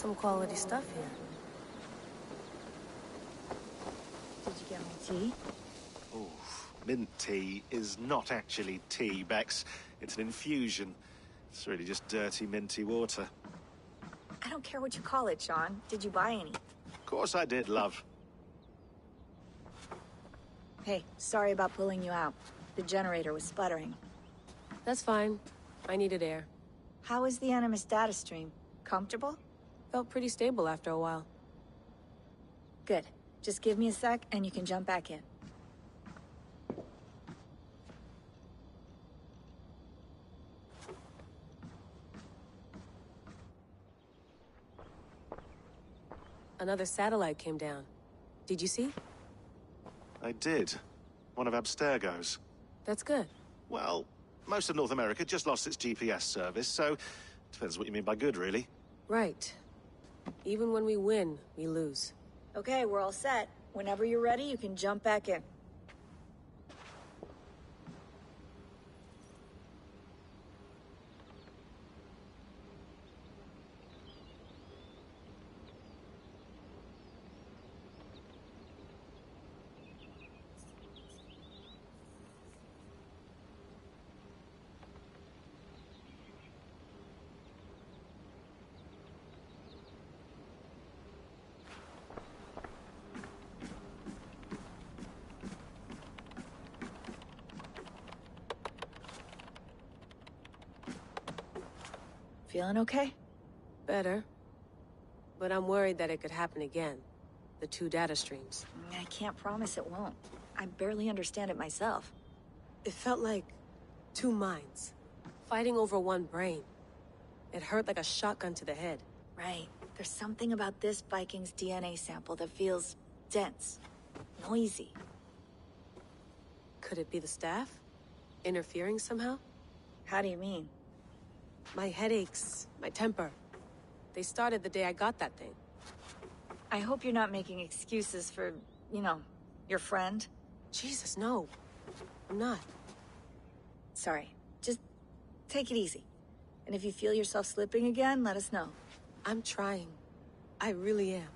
some quality stuff here. Did you get my tea? Oh, mint tea is not actually tea, Bex. It's an infusion. It's really just dirty, minty water. I don't care what you call it, Sean. Did you buy any? Of course I did, love. Hey, sorry about pulling you out. The generator was sputtering. That's fine. I needed air. How is the Animus data stream? Comfortable? Felt pretty stable after a while. Good. Just give me a sec and you can jump back in. Another satellite came down. Did you see? I did. One of Abstergo's. That's good. Well, most of North America just lost its GPS service, so depends what you mean by good, really. Right. Even when we win, we lose. Okay, we're all set. Whenever you're ready, you can jump back in. Feeling okay? Better. But I'm worried that it could happen again. The two data streams. I can't promise it won't. I barely understand it myself. It felt like two minds, fighting over one brain. It hurt like a shotgun to the head. Right. There's something about this Viking's DNA sample that feels dense, noisy. Could it be the staff? Interfering somehow? How do you mean? My headaches, my temper. They started the day I got that thing. I hope you're not making excuses for, you know, your friend. Jesus, no. I'm not. Sorry. Just take it easy. And if you feel yourself slipping again, let us know. I'm trying. I really am.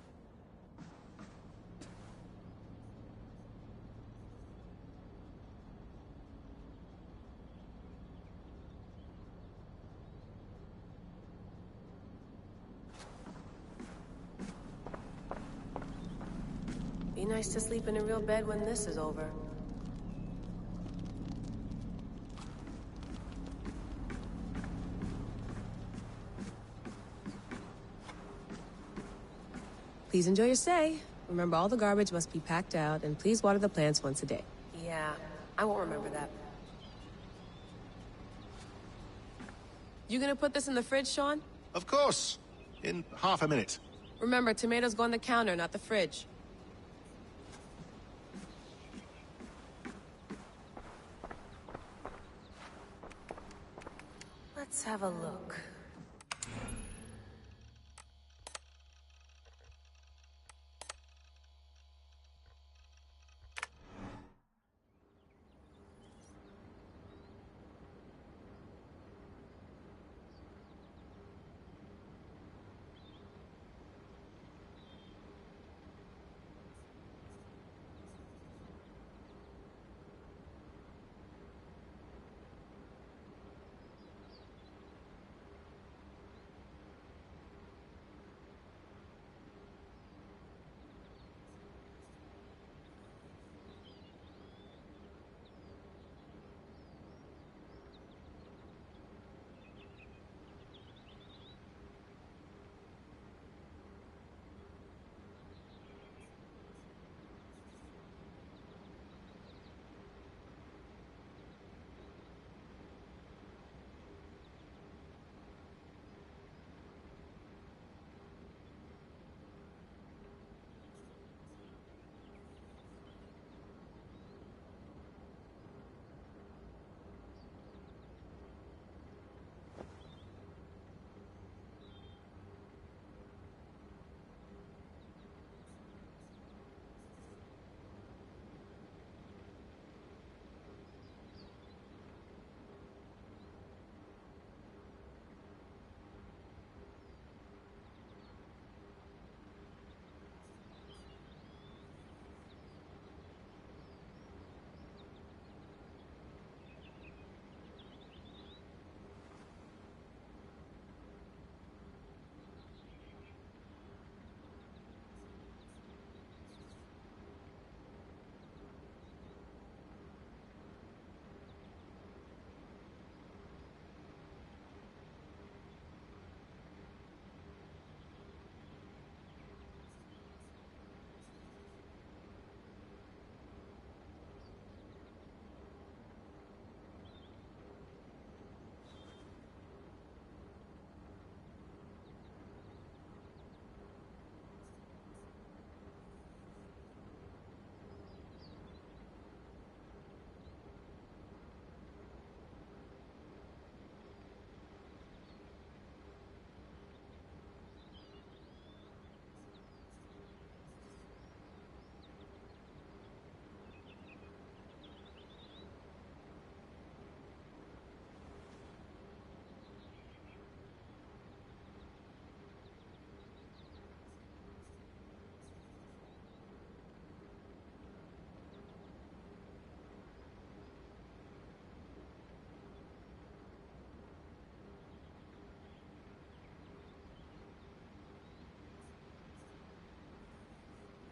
Be nice to sleep in a real bed when this is over. Please enjoy your stay. Remember, all the garbage must be packed out, and please water the plants once a day. Yeah, I won't remember that. You gonna put this in the fridge, Sean? Of course. In half a minute. Remember, tomatoes go on the counter, not the fridge. Let's have a look.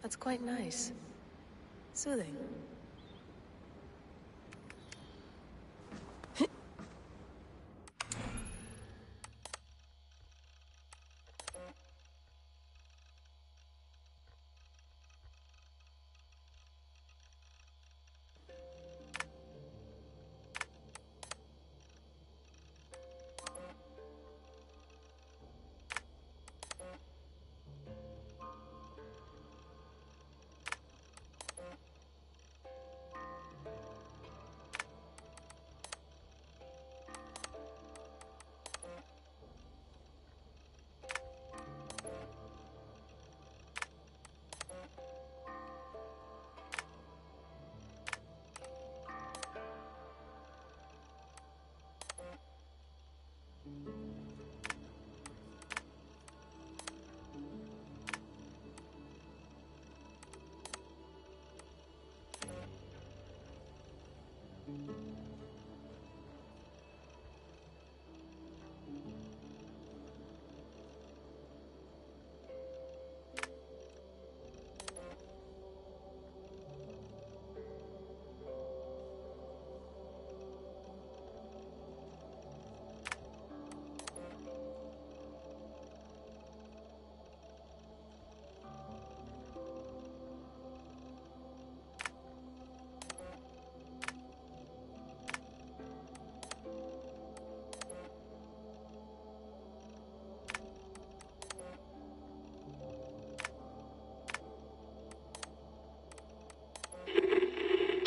That's quite nice. Soothing.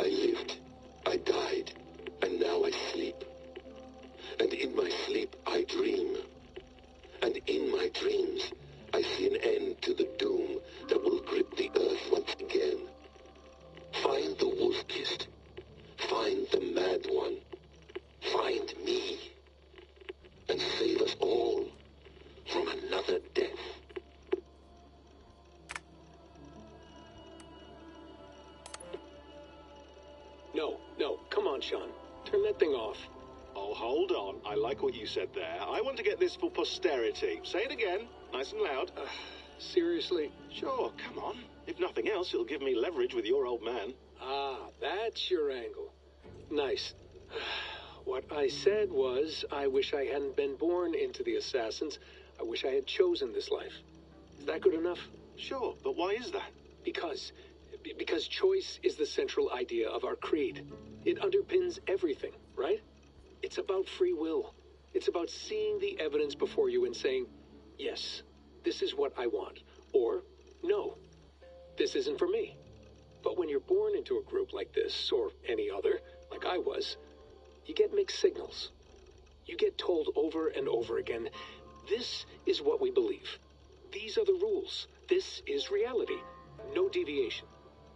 I lived, I died, and now I sleep. And in my sleep I dream. And in my dreams I see an end to the doom that will grip the earth once again. Find the wolf-kissed. Find the mad one. Find me. And save us all from another death. No, come on, Sean. Turn that thing off. Oh, hold on. I like what you said there. I want to get this for posterity. Say it again, nice and loud. Seriously? Sure, come on. If nothing else, it'll give me leverage with your old man. Ah, that's your angle. Nice. What I said was, I wish I hadn't been born into the Assassins. I wish I had chosen this life. Is that good enough? Sure, but why is that? Because choice is the central idea of our creed. It underpins everything, right? It's about free will. It's about seeing the evidence before you and saying, yes, this is what I want. Or, no, this isn't for me. But when you're born into a group like this, or any other, like I was, you get mixed signals. You get told over and over again, this is what we believe. These are the rules. This is reality. No deviation.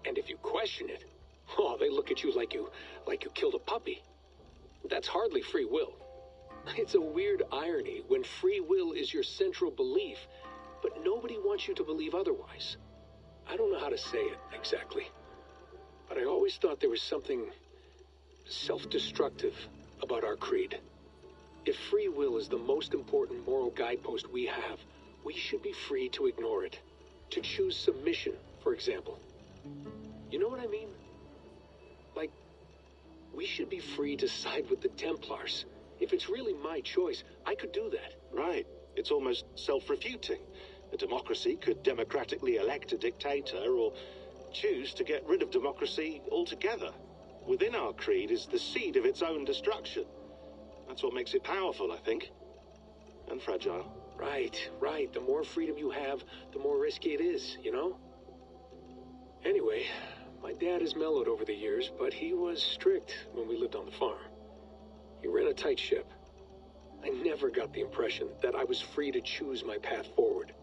And if you question it, oh, they look at you like you killed a puppy. That's hardly free will. It's a weird irony when free will is your central belief, but nobody wants you to believe otherwise. I don't know how to say it exactly, but I always thought there was something self-destructive about our creed. If free will is the most important moral guidepost we have, we should be free to ignore it. To choose submission, for example. You know what I mean? Like, we should be free to side with the Templars. If it's really my choice, I could do that. Right. It's almost self-refuting. A democracy could democratically elect a dictator or choose to get rid of democracy altogether. Within our creed is the seed of its own destruction. That's what makes it powerful, I think. And fragile. Right. The more freedom you have, the more risky it is, you know? Anyway, my dad has mellowed over the years, but he was strict when we lived on the farm. He ran a tight ship. I never got the impression that I was free to choose my path forward.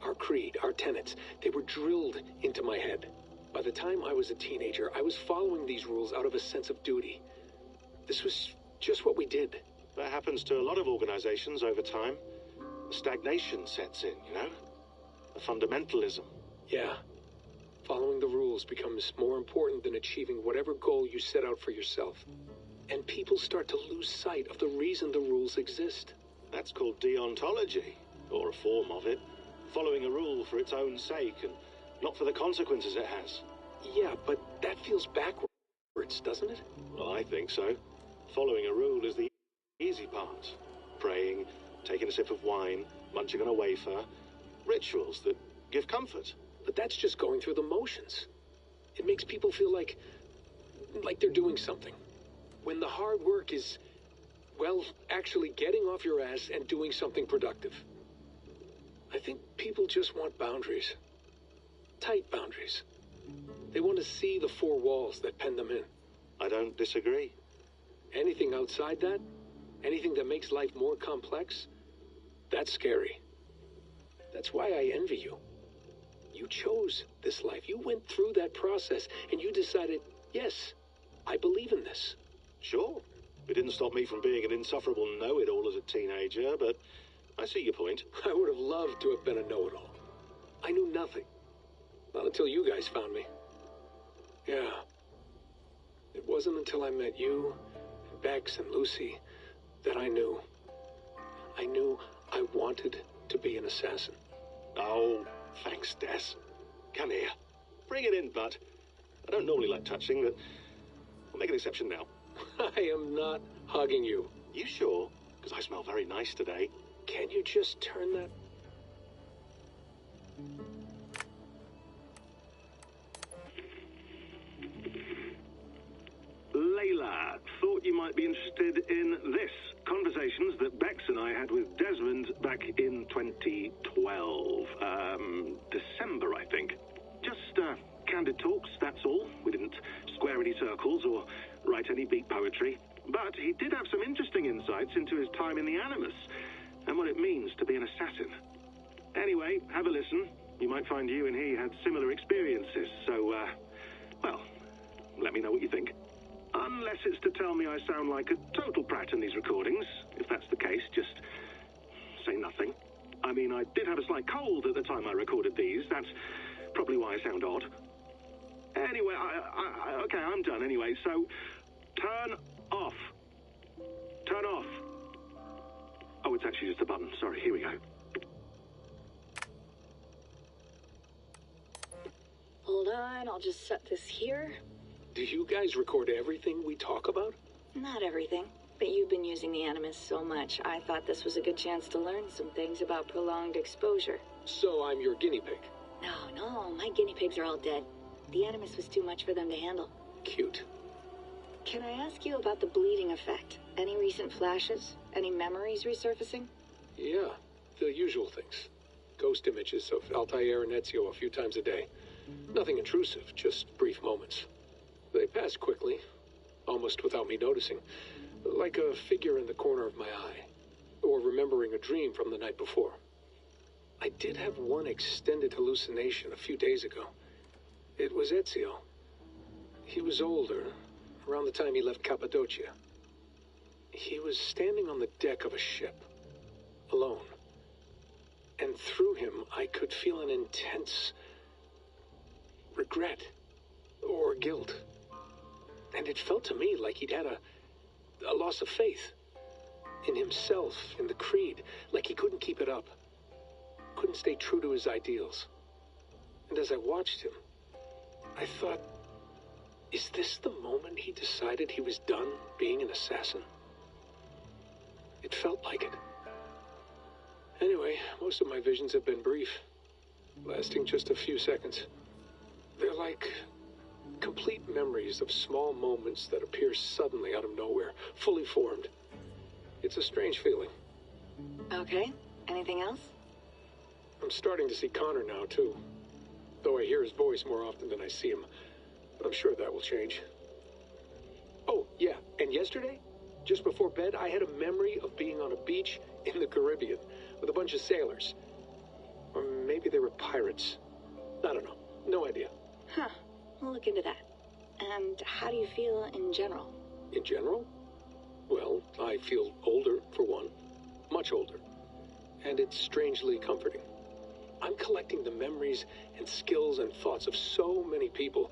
Our creed, our tenets, they were drilled into my head. By the time I was a teenager, I was following these rules out of a sense of duty. This was just what we did. That happens to a lot of organizations over time. Stagnation sets in, you know? A fundamentalism. Yeah. Following the rules becomes more important than achieving whatever goal you set out for yourself. And people start to lose sight of the reason the rules exist. That's called deontology, or a form of it. Following a rule for its own sake and Not for the consequences it has. Yeah, but that feels backwards, doesn't it? Well, I think so. Following a rule is the easy part. Praying, taking a sip of wine, munching on a wafer. Rituals that give comfort. But that's just going through the motions. It makes people feel like they're doing something. When the hard work is, well, actually getting off your ass and doing something productive. I think people just want boundaries. Tight boundaries. They want to see the four walls that pen them in. I don't disagree. Anything outside that, anything that makes life more complex, that's scary. That's why I envy you. You chose this life. You went through that process and you decided, yes, I believe in this. Sure. It didn't stop me from being an insufferable know-it-all as a teenager, but I see your point. I would have loved to have been a know-it-all. I knew nothing. Not until you guys found me. Yeah. It wasn't until I met you, and Bex and Lucy, that I knew. I knew I wanted to be an assassin. Oh, thanks, Des. Come here. Bring it in, bud. I don't normally like touching, but I'll make an exception now. I am not hugging you. You sure? Because I smell very nice today. Can you just turn that? Layla, thought you might be interested in this. Conversations that Bex and I had with Desmond back in 2012. December, I think. Just, candid talks, that's all. We didn't square any circles or write any beat poetry. But he did have some interesting insights into his time in the Animus and what it means to be an assassin. Anyway, have a listen. You might find you and he had similar experiences, so, well, let me know what you think. Unless it's to tell me I sound like a total prat in these recordings. If that's the case, just say nothing. I mean, I did have a slight cold at the time I recorded these. That's probably why I sound odd. Anyway, okay, I'm done anyway, so turn off. Turn off. Oh, it's actually just a button. Sorry, here we go. Hold on, I'll just set this here. Do you guys record everything we talk about? Not everything, but you've been using the Animus so much, I thought this was a good chance to learn some things about prolonged exposure. So I'm your guinea pig. No, my guinea pigs are all dead. The Animus was too much for them to handle. Cute. Can I ask you about the bleeding effect? Any recent flashes? Any memories resurfacing? Yeah, the usual things. Ghost images of Altair and Ezio a few times a day. Nothing intrusive, just brief moments. They pass quickly, almost without me noticing, like a figure in the corner of my eye, or remembering a dream from the night before. I did have one extended hallucination a few days ago. It was Ezio. He was older, around the time he left Cappadocia. He was standing on the deck of a ship, alone. And through him, I could feel an intense regret or guilt. And it felt to me like he'd had a loss of faith in himself, in the creed, like he couldn't keep it up, couldn't stay true to his ideals. And as I watched him, I thought, is this the moment he decided he was done being an assassin? It felt like it. Anyway, most of my visions have been brief, lasting just a few seconds. They're like complete memories of small moments that appear suddenly out of nowhere, fully formed. It's a strange feeling. Okay, anything else? I'm starting to see Connor now, too. Though I hear his voice more often than I see him. I'm sure that will change. Oh, yeah, and yesterday, just before bed, I had a memory of being on a beach in the Caribbean with a bunch of sailors. Or maybe they were pirates. I don't know. No idea. Huh, we'll look into that. And how do you feel in general? In general? Well, I feel older, for one. Much older. And it's strangely comforting. I'm collecting the memories and skills and thoughts of so many people.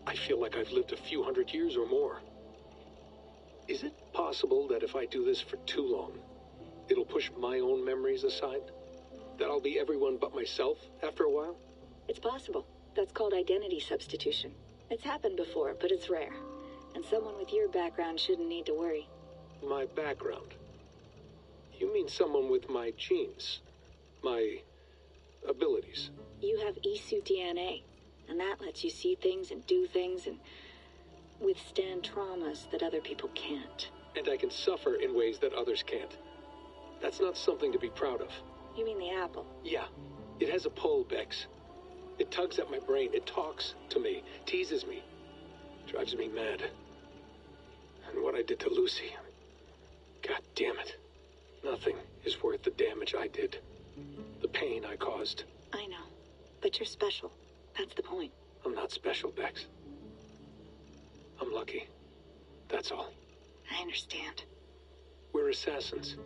I feel like I've lived a few hundred years or more. Is it possible that if I do this for too long, it'll push my own memories aside? That I'll be everyone but myself after a while? It's possible. That's called identity substitution. It's happened before, but it's rare. And someone with your background shouldn't need to worry. My background? You mean someone with my genes? My abilities? You have Isu DNA, and that lets you see things and do things and withstand traumas that other people can't. And I can suffer in ways that others can't. That's not something to be proud of. You mean the apple? Yeah. It has a pull, Bex. It tugs at my brain. It talks to me. Teases me. Drives me mad. And what I did to Lucy... God damn it. Nothing is worth the damage I did. The pain I caused. I know. But you're special. That's the point. I'm not special, Bex. I'm lucky. That's all. I understand. We're assassins.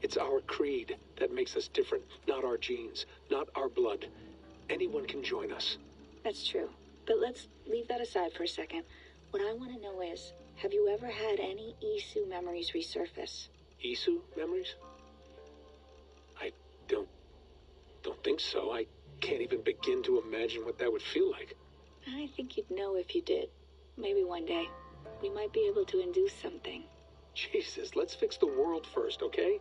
It's our creed that makes us different, not our genes, not our blood. Anyone can join us. That's true. But let's leave that aside for a second. What I want to know is, have you ever had any Isu memories resurface? Isu memories? I don't think so. I can't even begin to imagine what that would feel like. I think you'd know if you did. Maybe one day. We might be able to induce something. Jesus, let's fix the world first, okay?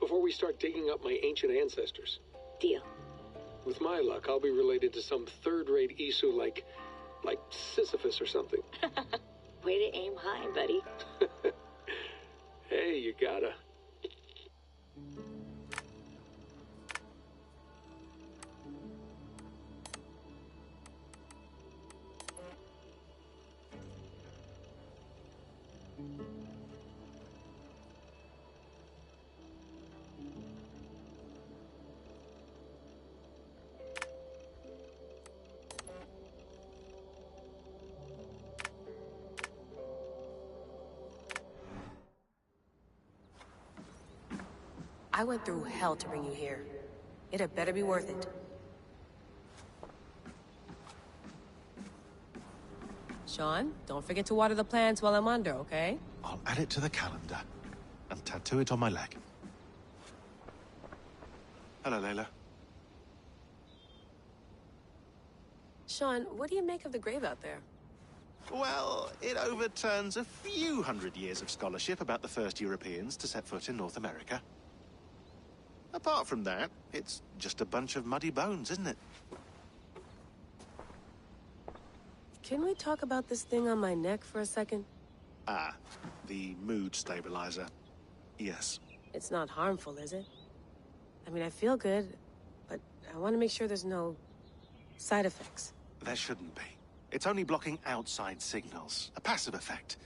Before we start digging up my ancient ancestors. Deal. With my luck, I'll be related to some third-rate Isu like Sisyphus or something. Way to aim high, buddy. Hey, you gotta. I went through hell to bring you here. It had better be worth it. Sean, don't forget to water the plants while I'm under, okay? I'll add it to the calendar and tattoo it on my leg. Hello, Layla. Sean, what do you make of the grave out there? Well, it overturns a few hundred years of scholarship about the first Europeans to set foot in North America. Apart from that, it's just a bunch of muddy bones, isn't it? Can we talk about this thing on my neck for a second? Ah, the mood stabilizer. Yes. It's not harmful, is it? I mean, I feel good, but I want to make sure there's no side effects. There shouldn't be. It's only blocking outside signals, a passive effect.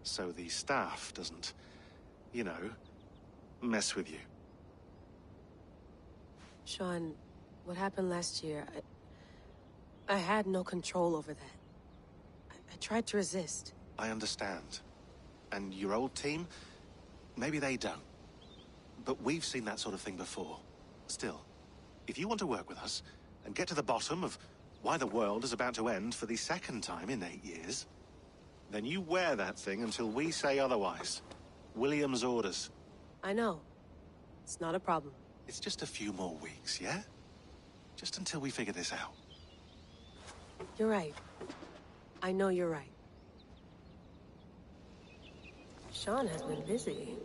So the staff doesn't, you know, mess with you. Sean, what happened last year, I had no control over that. I tried to resist. I understand. And your old team, maybe they don't. But we've seen that sort of thing before. Still, if you want to work with us and get to the bottom of why the world is about to end for the second time in 8 years, then you wear that thing until we say otherwise. William's orders. I know. It's not a problem. It's just a few more weeks, yeah? Just until we figure this out. You're right. I know you're right. Sean has been busy.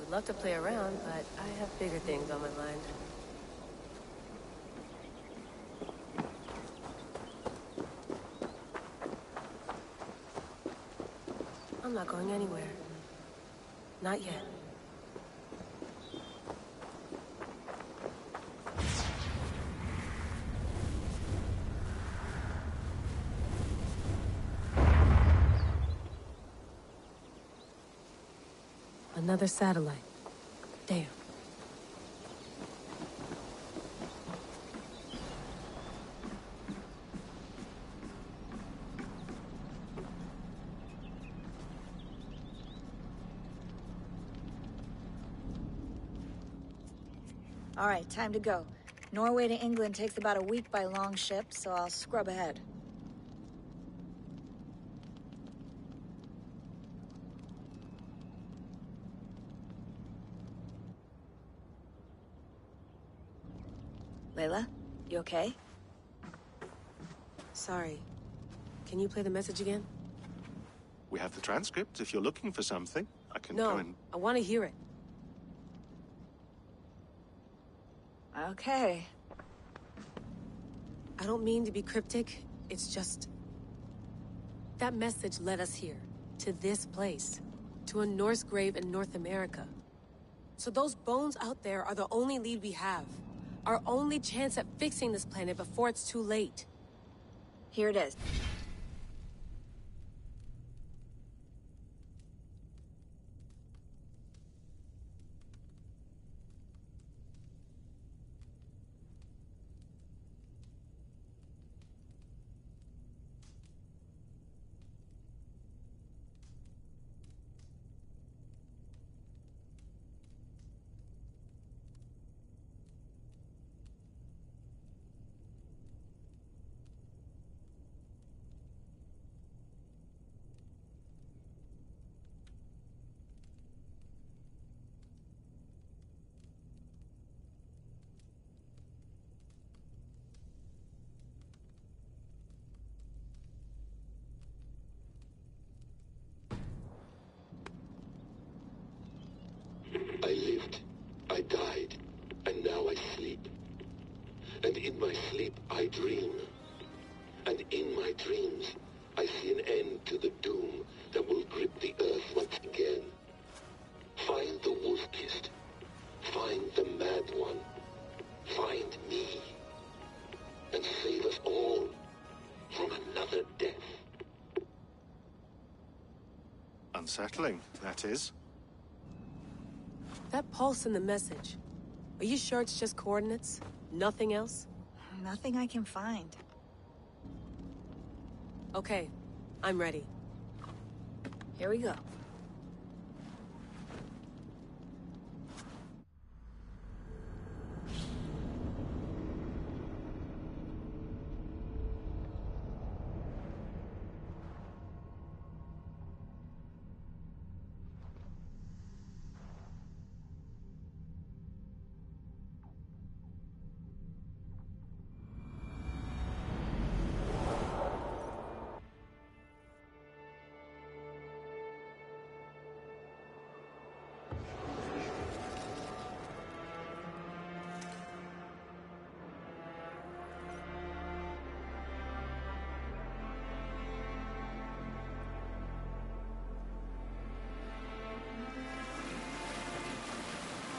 I'd love to play around, but I have bigger things on my mind. I'm not going anywhere. Not yet. Another satellite. Damn. All right, time to go. Norway to England takes about a week by long ship, so I'll scrub ahead. Layla, you okay? Sorry. Can you play the message again? We have the transcript. If you're looking for something, I can No, go and... I want to hear it. Okay. I don't mean to be cryptic. It's just... that message led us here. To this place. To a Norse grave in North America. So those bones out there are the only lead we have. Our only chance at fixing this planet before it's too late. Here it is. I lived, I died, and now I sleep. And in my sleep I dream. And in my dreams I see an end to the doom that will grip the earth once again. Find the wolf-kissed. Find the mad one. Find me. And save us all from another death. Unsettling, that is. That pulse in the message. Are you sure it's just coordinates? Nothing else? Nothing I can find. Okay, I'm ready. Here we go.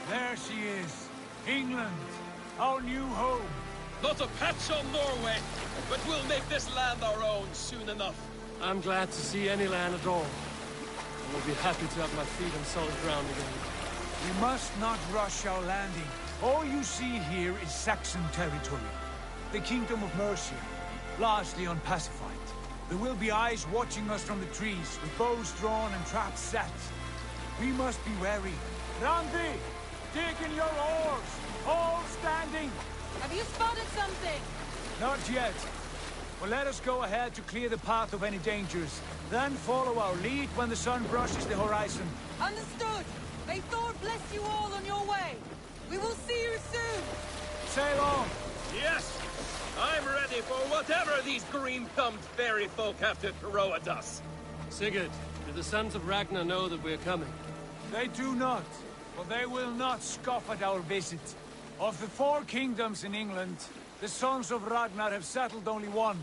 There she is. England, our new home. Not a patch on Norway, but we'll make this land our own soon enough. I'm glad to see any land at all. I will be happy to have my feet on solid ground again. We must not rush our landing. All you see here is Saxon territory. The Kingdom of Mercia, largely unpacified. There will be eyes watching us from the trees, with bows drawn and traps set. We must be wary. Randi! Dig in your oars! All standing! Have you spotted something? Not yet. But let us go ahead to clear the path of any dangers. Then follow our lead when the sun brushes the horizon. Understood! May Thor bless you all on your way! We will see you soon! Sail on! Yes! I'm ready for whatever these green-thumbed fairy folk have to throw at us. Sigurd, do the sons of Ragnar know that we're coming? They do not. but they will not scoff at our visit. Of the 4 kingdoms in England, the sons of Ragnar have settled only one.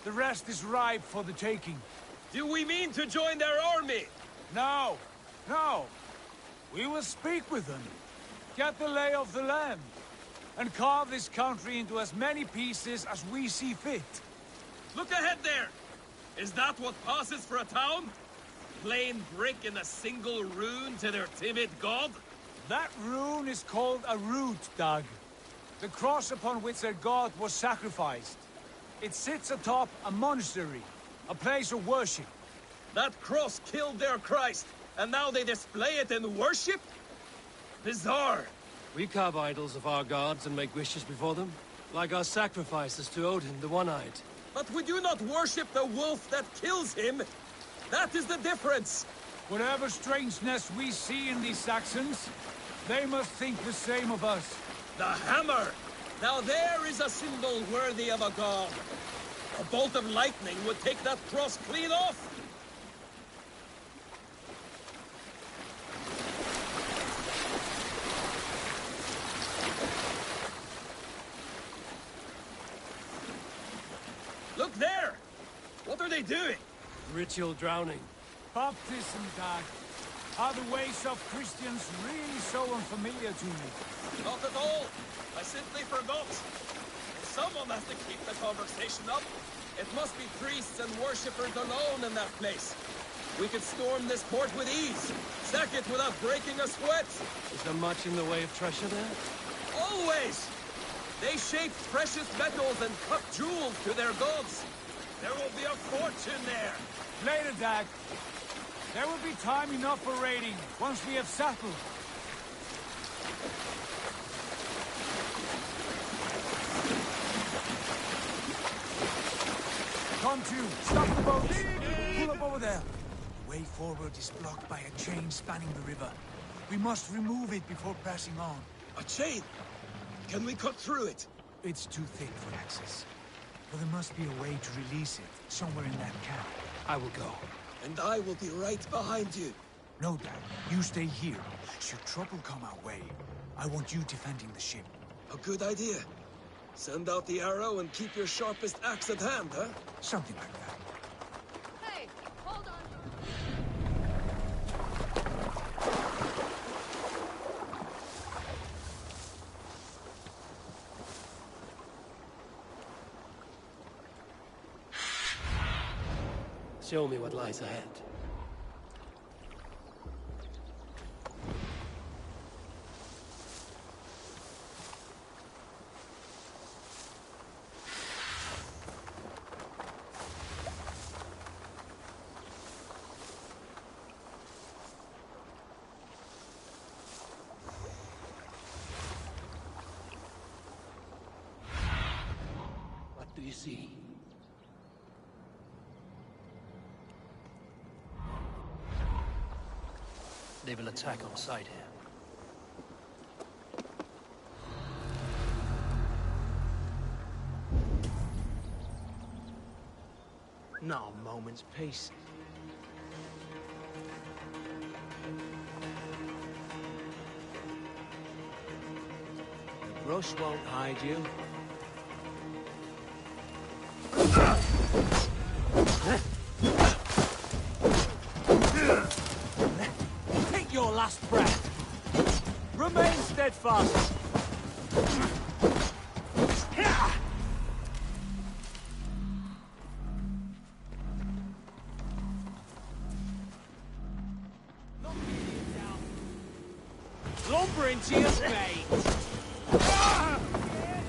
The rest is ripe for the taking. Do we mean to join their army? No, no. We will speak with them, get the lay of the land, and carve this country into as many pieces as we see fit. Look ahead there! Is that what passes for a town? Plain brick in a single rune to their timid god? That rune is called a root, Dag. The cross upon which their god was sacrificed. It sits atop a monastery, a place of worship. That cross killed their Christ, and now they display it in worship? Bizarre. We carve idols of our gods and make wishes before them, like our sacrifices to Odin, the One-Eyed. But we do not worship the wolf that kills him. That is the difference. Whatever strangeness we see in these Saxons, they must think the same of us. The hammer! Now there is a symbol worthy of a god. A bolt of lightning would take that cross clean off. Look there! What are they doing? Ritual drowning. Baptism, Dag. Are the ways of Christians really so unfamiliar to you? Not at all. I simply forgot. Someone has to keep the conversation up. It must be priests and worshippers alone in that place. We could storm this port with ease. Sack it without breaking a sweat. Is there much in the way of treasure there? Always! They shape precious metals and cut jewels to their gods. There will be a fortune there. Later, Dag. There will be time enough for raiding, once we have settled. Come to, stop the boats! Pull up over there. The way forward is blocked by a chain spanning the river. We must remove it before passing on. A chain? Can we cut through it? It's too thick for access. But there must be a way to release it, somewhere in that camp. I will go. And I will be right behind you. No, Dad. You stay here. Should trouble come our way, I want you defending the ship. A good idea. Send out the arrow and keep your sharpest axe at hand, huh? Something like that. Hey, hold on. Show me what lies ahead. What do you see? They will attack on sight here. Not a moment's peace. The brush won't hide you. Take your last breath. Remain steadfast. Lumber into your face!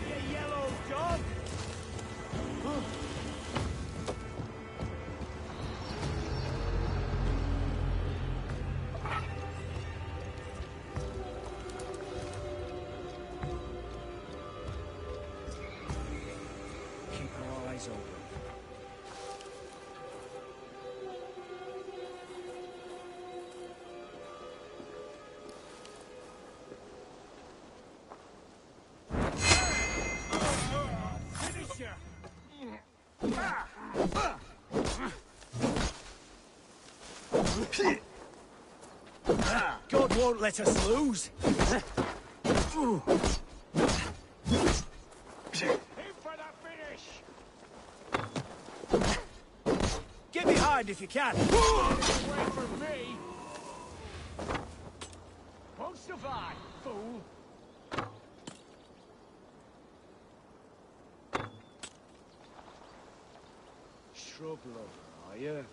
You yellow dog. Keep our eyes open. God won't let us lose. Aim for the finish! Get behind if you can. Away from me! Won't survive, fool! Shrub lover, are you?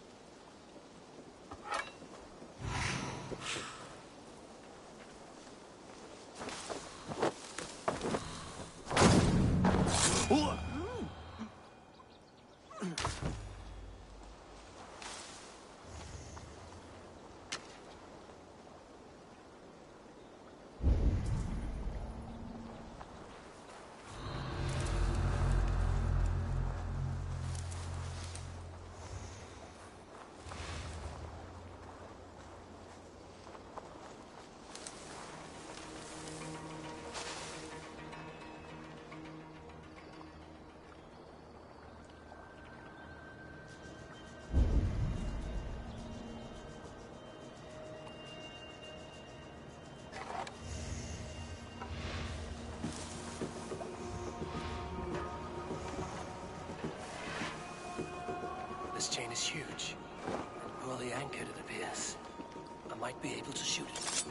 This chain is huge, and poorly anchored, it appears. I might be able to shoot it.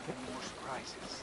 and more surprises.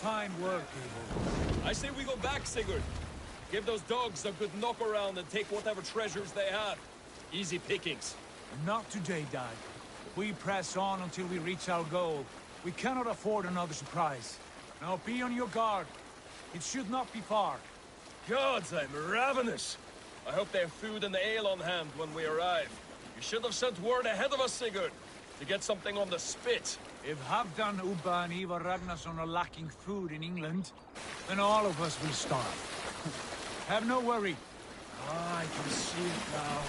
fine work, Eivor. I say we go back, Sigurd. Give those dogs a good knock around and take whatever treasures they have. Easy pickings. Not today, Dad. We press on until we reach our goal. We cannot afford another surprise. Now be on your guard. It should not be far. Gods, I'm ravenous. I hope they have food and ale on hand when we arrive. You should have sent word ahead of us, Sigurd, to get something on the spit. If Halfdan, Ubba, and Ivar Ragnarsson are lacking food in England, then all of us will starve. Have no worry. Ah, I can see it now.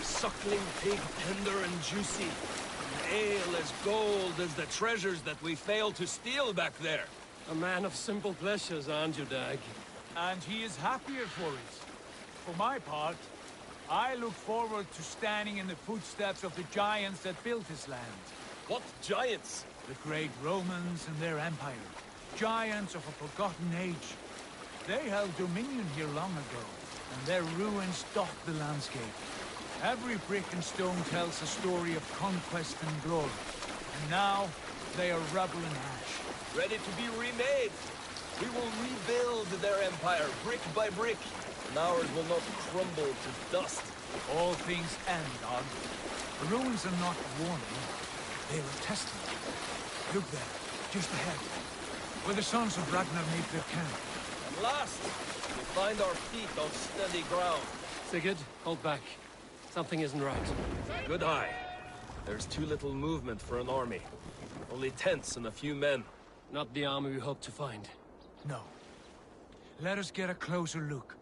Suckling pig, tender and juicy. And ale as gold as the treasures that we failed to steal back there. A man of simple pleasures, aren't you, Dag? And he is happier for it. For my part, I look forward to standing in the footsteps of the giants that built this land. What giants? The great Romans and their empire. Giants of a forgotten age. They held dominion here long ago, and their ruins dot the landscape. Every brick and stone tells a story of conquest and glory. And now, they are rubble and ash. Ready to be remade. We will rebuild their empire, brick by brick. And ours will not crumble to dust. All things end, Og. The ruins are not a warning. They are a testament. Look there, just ahead. Where the sons of Ragnar made their camp. And last, we find our feet on steady ground. Sigurd, hold back. Something isn't right. Good eye. There's too little movement for an army. Only tents and a few men. Not the army we hoped to find. No. Let us get a closer look.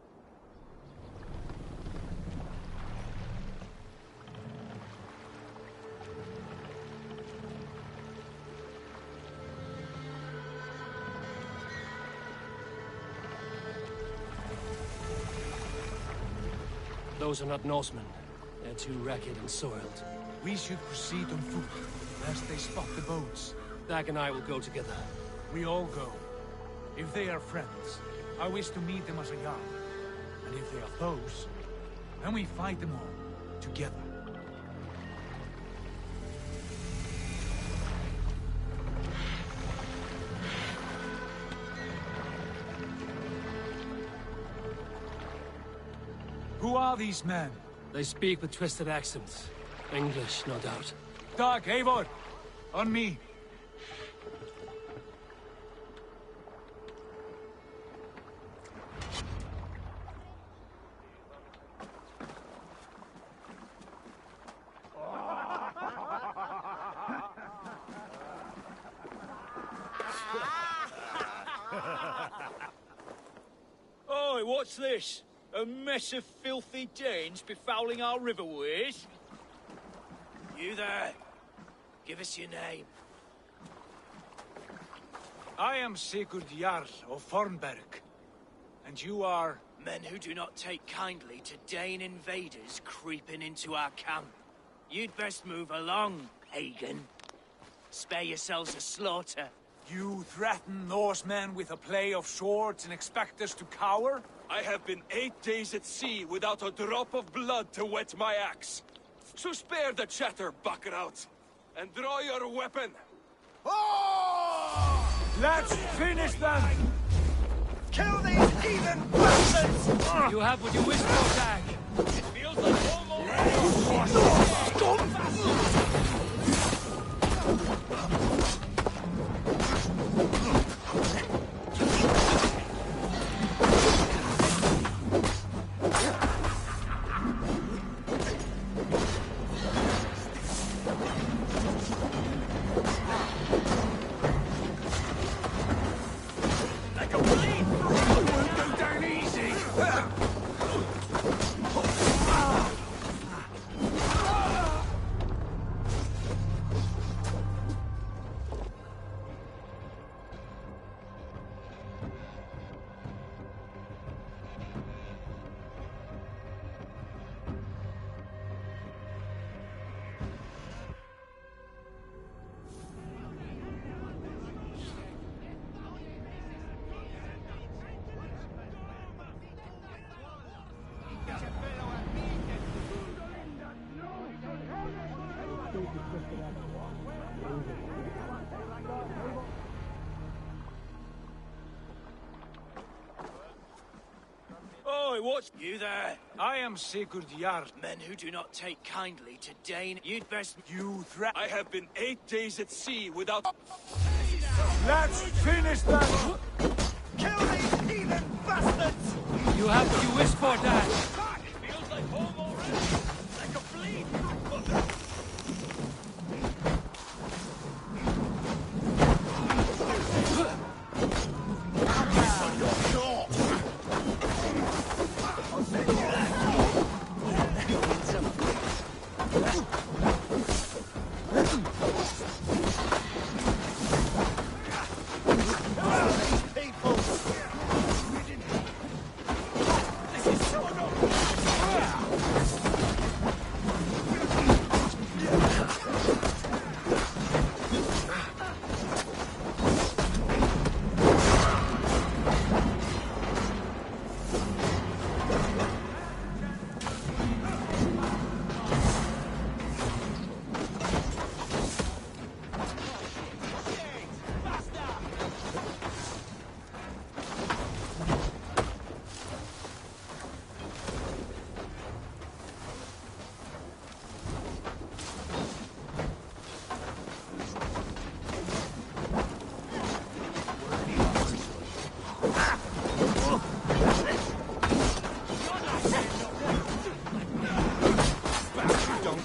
Those are not Norsemen. They're too ragged and soiled. We should proceed on foot, lest they spot the boats. Dag and I will go together. We all go. If they are friends, I wish to meet them as a Jarl. And if they are foes, then we fight them all, together. Who are these men? They speak with twisted accents. English, no doubt. Dag, Eivor! On me! Oi, what's this? A mess of filthy Danes befouling our riverways? You there. Give us your name. I am Sigurd Jarl of Fornberg. And you are... Men who do not take kindly to Dane invaders creeping into our camp. You'd best move along, pagan. Spare yourselves a slaughter. You threaten Norsemen with a play of swords and expect us to cower? I have been 8 days at sea without a drop of blood to wet my axe. So spare the chatter, Buckerout, and draw your weapon. Oh! Let's finish them! Kill these heathen bastards! You have what you wish for, Dag. It feels like home already. Oi, what's... You there? I am Sigurd Jarl. Men who do not take kindly to Dane... You'd best... You threat... I have been 8 days at sea without... Let's finish them! Kill these heathen bastards! You have what you wish for, Dad. Feels like home already. Like a bleed.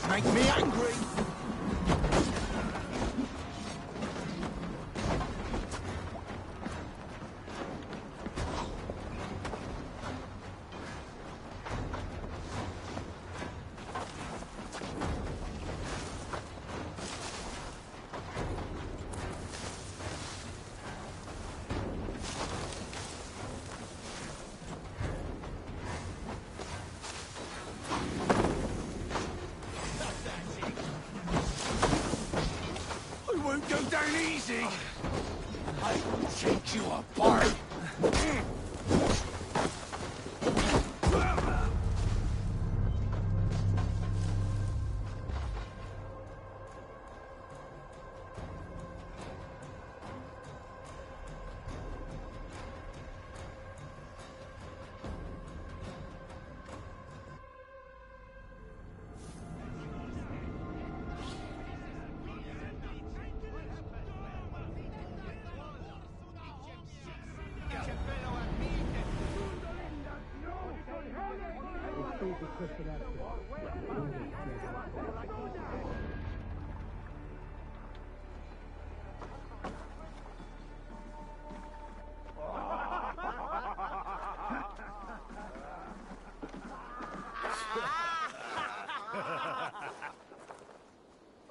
Make me angry! Go down easy! I will take you apart!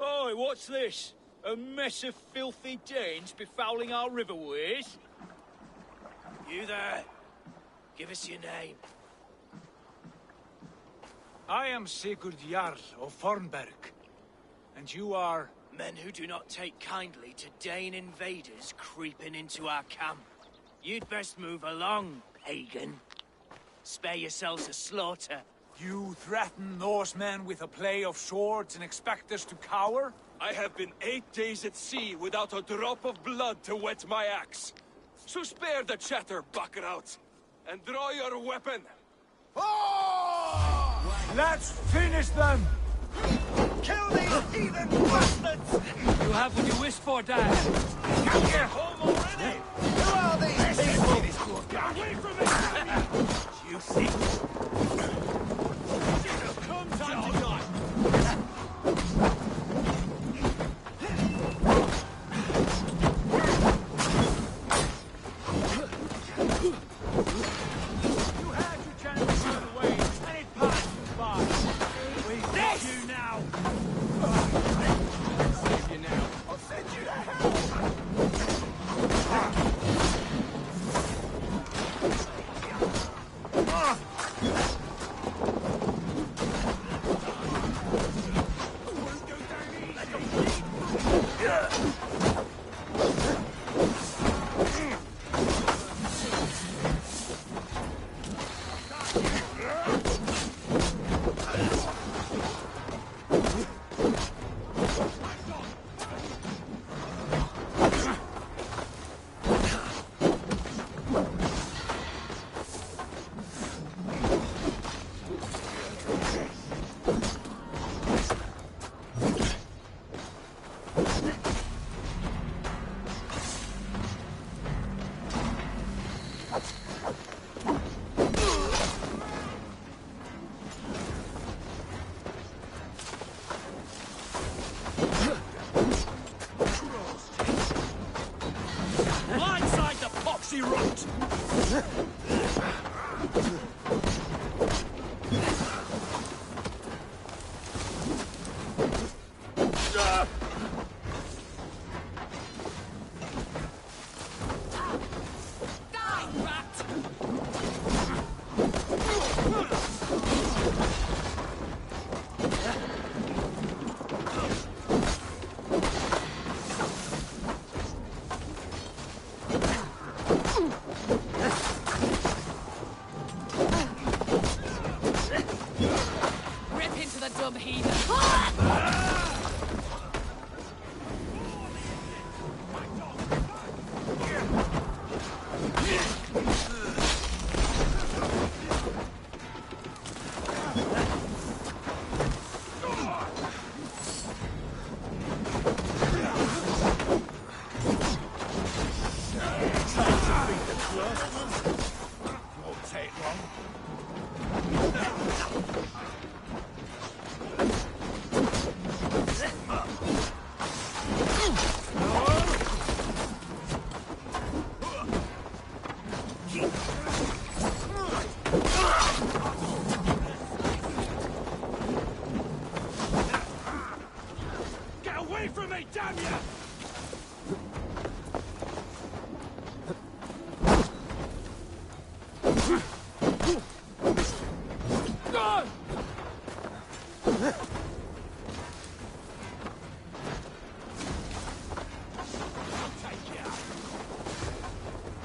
Oi, what's this? A mess of filthy Danes befouling our riverways? You there? Give us your name. I am Sigurd Jarl of Fornberg. And you are... Men who do not take kindly to Dane invaders creeping into our camp. You'd best move along, pagan. Spare yourselves a slaughter. You threaten Norsemen with a play of swords and expect us to cower? I have been 8 days at sea without a drop of blood to wet my axe. So spare the chatter, buckerouts, and draw your weapon. Oh! Let's finish them! Kill these heathen bastards! You have what you wish for, Dad. Come here home already! Who are these people? Get away from me! You see? Come time to die! You had your chance to run away, and it passed you by. We got you now! I'll save you now. I'll send you to hell!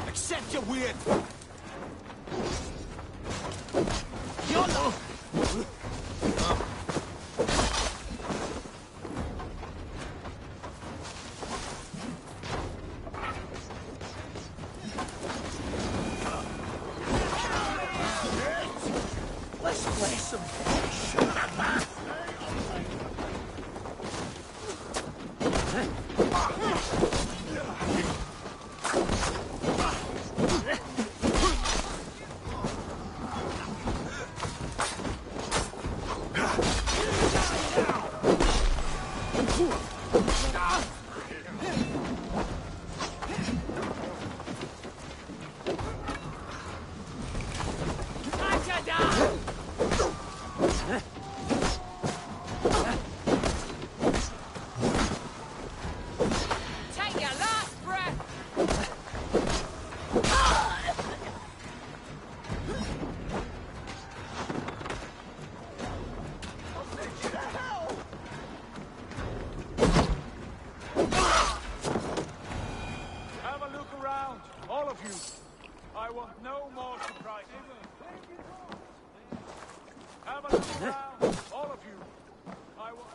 Accept your weird. YOLO! Let's play some Take your last breath! Have a look around, all of you. I want no more surprises. Have a look around, all of you. I want...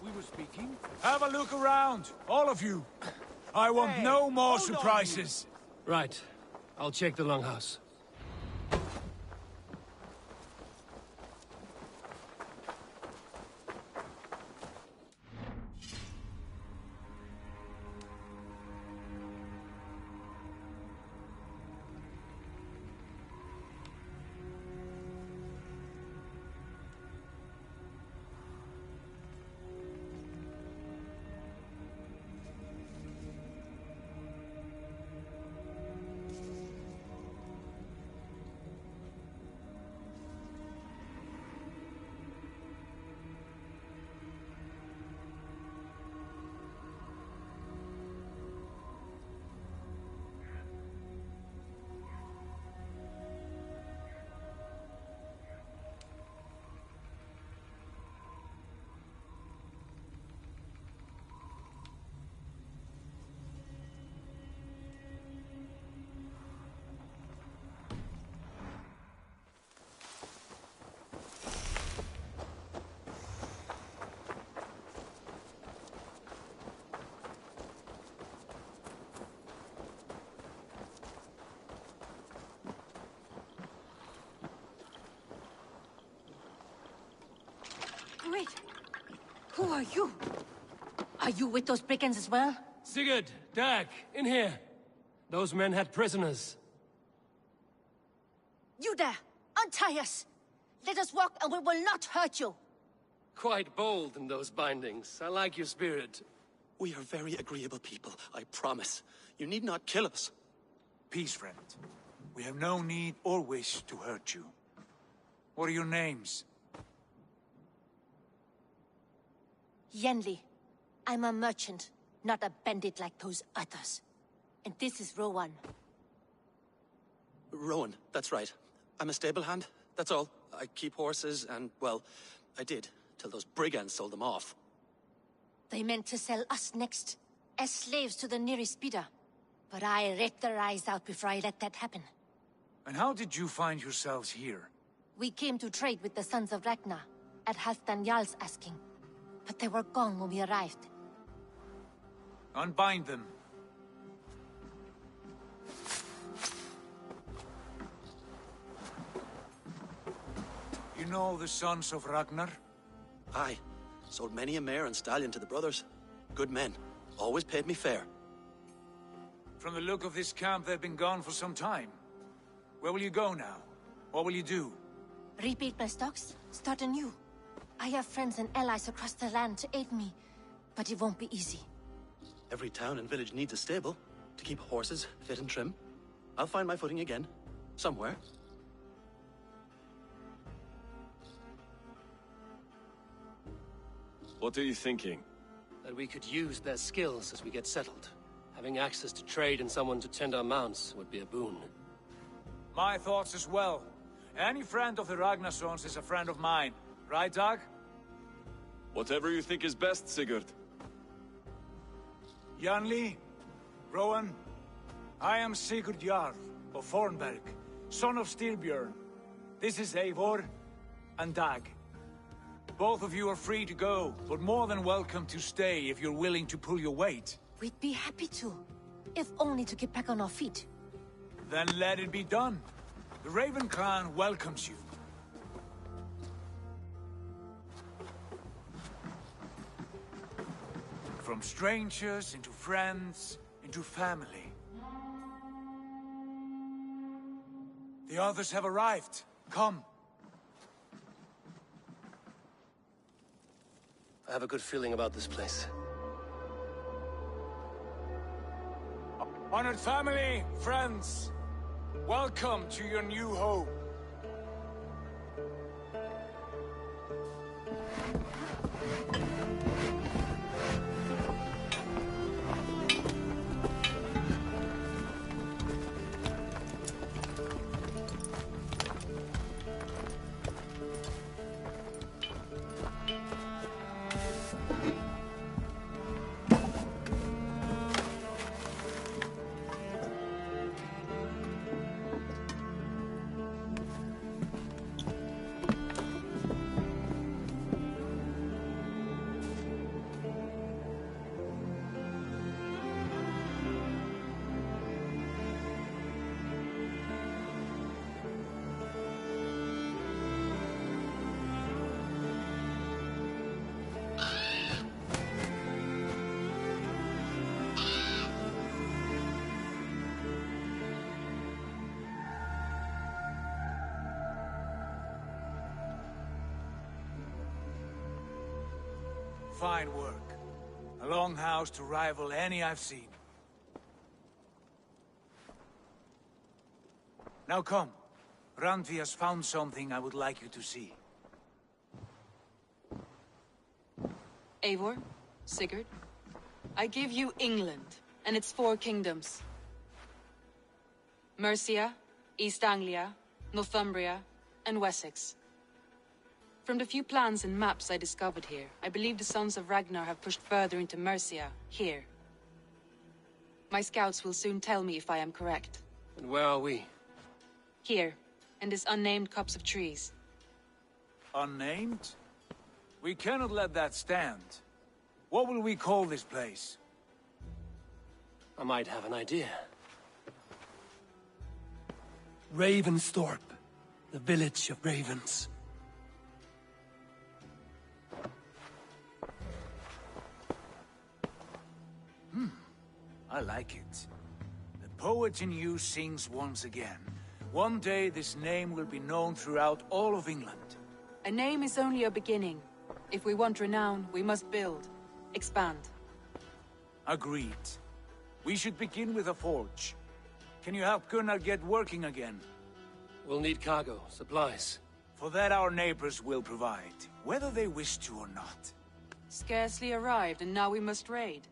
We were speaking. Have a look around, all of you. I want no more surprises. Right. I'll check the longhouse. Wait. Who are you? Are you with those brigands as well? Sigurd, Dag, in here. Those men had prisoners. You there! Untie us! Let us walk and we will not hurt you! Quite bold in those bindings. I like your spirit. We are very agreeable people, I promise. You need not kill us. Peace, friend. We have no need or wish to hurt you. What are your names? Yenli. I'm a merchant, not a bandit like those others. And this is Rowan. Rowan, that's right. I'm a stable hand, that's all. I keep horses and, well, I did, till those brigands sold them off. They meant to sell us next, as slaves to the nearest bidder. But I ripped their eyes out before I let that happen. And how did you find yourselves here? We came to trade with the Sons of Ragnar, at Halfdan Jarl's asking. But they were gone when we arrived. Unbind them. You know the Sons of Ragnar? Aye. Sold many a mare and stallion to the brothers. Good men. Always paid me fair. From the look of this camp, they've been gone for some time. Where will you go now? What will you do? Rebuild my stocks, start anew. I have friends and allies across the land to aid me, but it won't be easy. Every town and village needs a stable to keep horses fit and trim. I'll find my footing again. Somewhere. What are you thinking? That we could use their skills as we get settled. Having access to trade and someone to tend our mounts would be a boon. My thoughts as well. Any friend of the Ragnarsons is a friend of mine. Right, Dag? Whatever you think is best, Sigurd. Janli, Rowan, I am Sigurd Jarl of Fornberg, son of Styrbjörn. This is Eivor and Dag. Both of you are free to go, but more than welcome to stay if you're willing to pull your weight. We'd be happy to, if only to get back on our feet. Then let it be done. The Raven clan welcomes you. From strangers, into friends, into family. The others have arrived. Come. I have a good feeling about this place. Honored family, friends, welcome to your new home. Fine work. A longhouse to rival any I've seen. Now come. Randvi has found something I would like you to see. Eivor, Sigurd, I give you England and its 4 kingdoms. Mercia, East Anglia, Northumbria, and Wessex. From the few plans and maps I discovered here, I believe the Sons of Ragnar have pushed further into Mercia, here. My scouts will soon tell me if I am correct. And where are we? Here, in this unnamed copse of trees. Unnamed? We cannot let that stand. What will we call this place? I might have an idea. Ravensthorpe, the village of ravens. I like it. The poet in you sings once again. One day this name will be known throughout all of England. A name is only a beginning. If we want renown, we must build, expand. Agreed. We should begin with a forge. Can you help Gunnar get working again? We'll need cargo, supplies. For that our neighbors will provide, whether they wish to or not. Scarcely arrived, and now we must raid.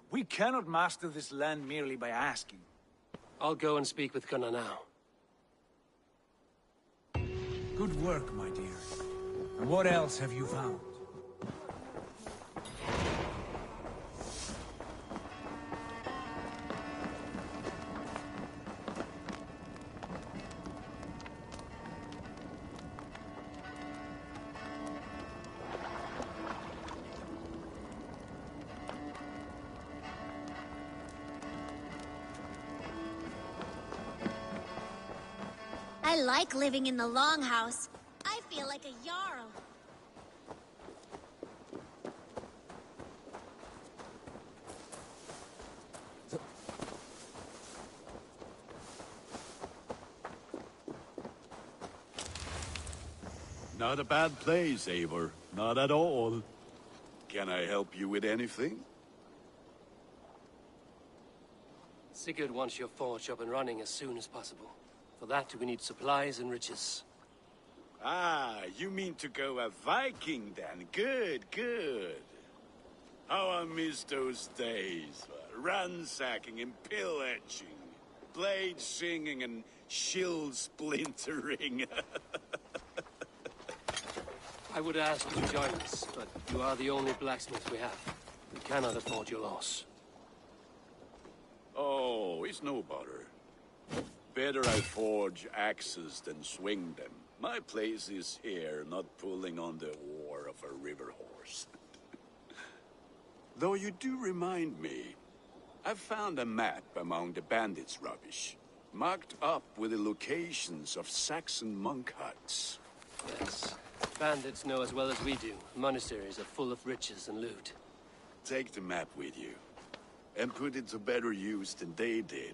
We cannot master this land merely by asking. I'll go and speak with Gunnar now. Good work, my dear. And what else have you found? I like living in the Longhouse. I feel like a Jarl. Not a bad place, Eivor. Not at all. Can I help you with anything? Sigurd wants your forge up and running as soon as possible. For that, we need supplies and riches. Ah, you mean to go a Viking then? Good, good. How I miss those days. Ransacking and pillaging. Blade singing and shield splintering. I would ask you to join us, but you are the only blacksmith we have. We cannot afford your loss. Oh, it's no bother. Better I forge axes than swing them. My place is here, not pulling on the oar of a river horse. Though you do remind me, I found a map among the bandits' rubbish, marked up with the locations of Saxon monk huts. Yes. Bandits know as well as we do. Monasteries are full of riches and loot. Take the map with you, and put it to better use than they did.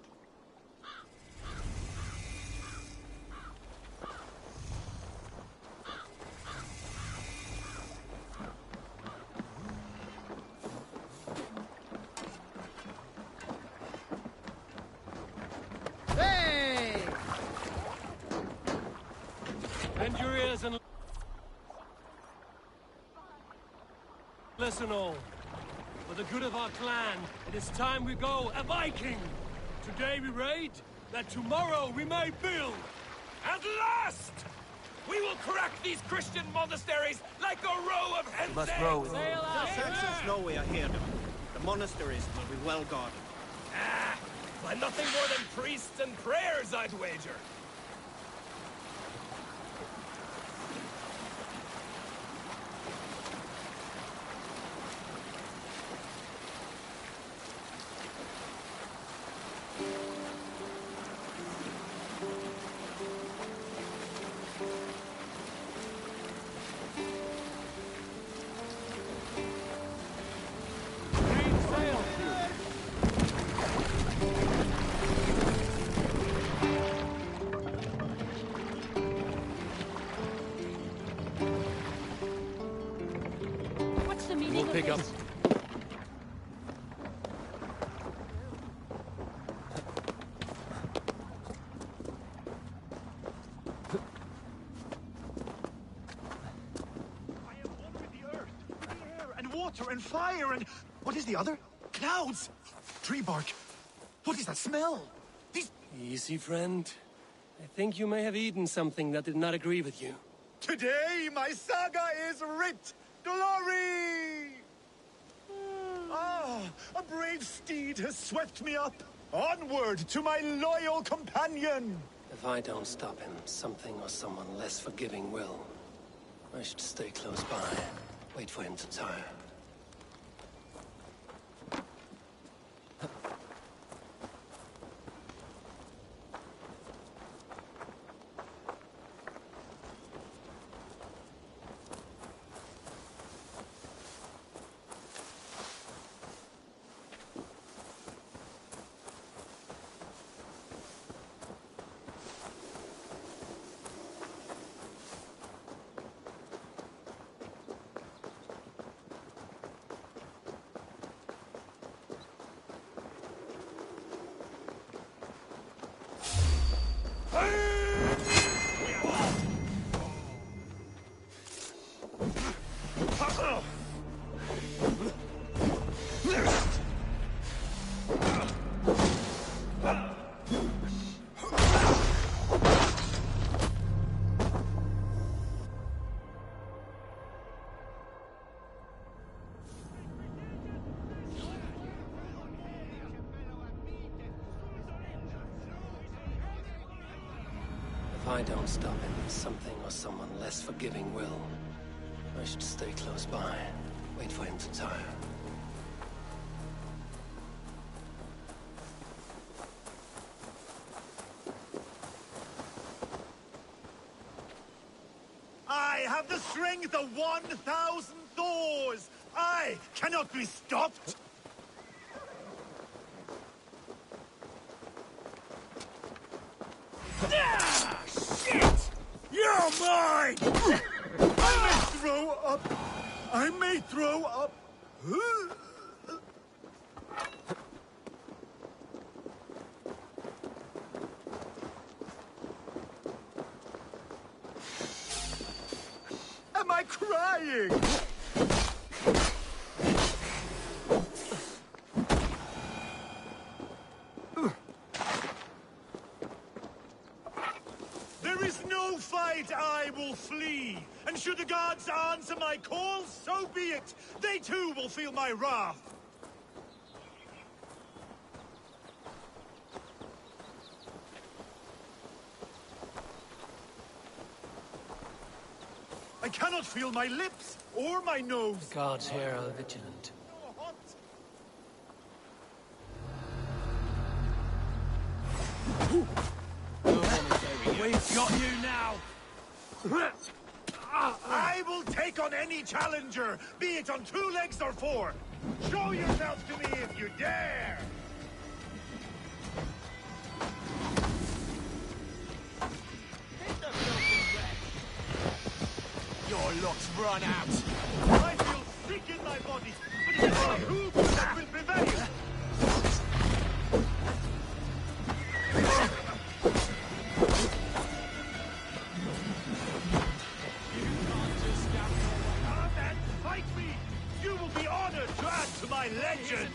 Hey! Bend your ears and listen all. For the good of our clan, it is time we go a Viking! Today we raid, that tomorrow we may build! At last! We will crack these Christian monasteries like a row of hens' Must eggs! row with them. Sail out! The Saxons know we are here. The monasteries will be well guarded. Ah, by nothing more than priests and prayers, I'd wager. What's the meaning We'll of pick up. this? And water and fire and... What is the other? Clouds! Tree bark. What is that smell? These... Easy, friend. I think you may have eaten something that did not agree with you. Today, my saga is writ! Glory! Ah, a brave steed has swept me up. Onward to my loyal companion! If I don't stop him, something or someone less forgiving will. I should stay close by. Wait for him to tire. If I don't stop him, something or someone less forgiving will. I should stay close by, wait for him to tire. I have the strength of 1,000 Thors! I cannot be stopped! Ah, shit! You're mine! I may throw up! I may throw up! Am I crying? There is no fight, I will flee. And should the gods answer my call, so be it. They too will feel my wrath. I cannot feel my lips or my nose. The gods here are vigilant. We've got you now! I will take on any challenger, be it on 2 legs or 4. Show yourself to me if you dare! Your luck's run out! I feel sick in my body, but it is my hoof that will prevail! Come and fight me! You will be honored to add to my legend!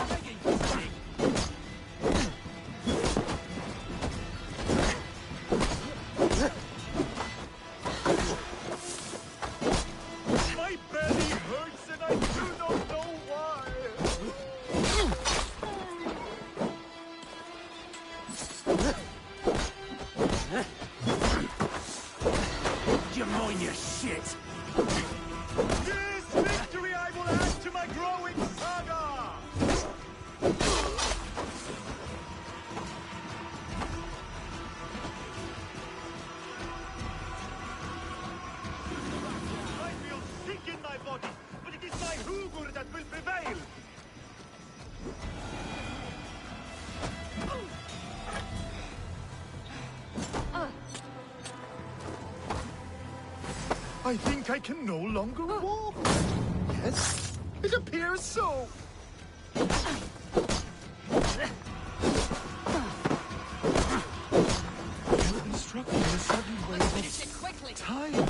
My belly hurts and I do not know why! You mind your shit? This victory I will add to my growing saga! I feel sick in my body, but it is my Hugur that will prevail! I think I can no longer walk. Yes, it appears so. I've been struck by a sudden wave of time.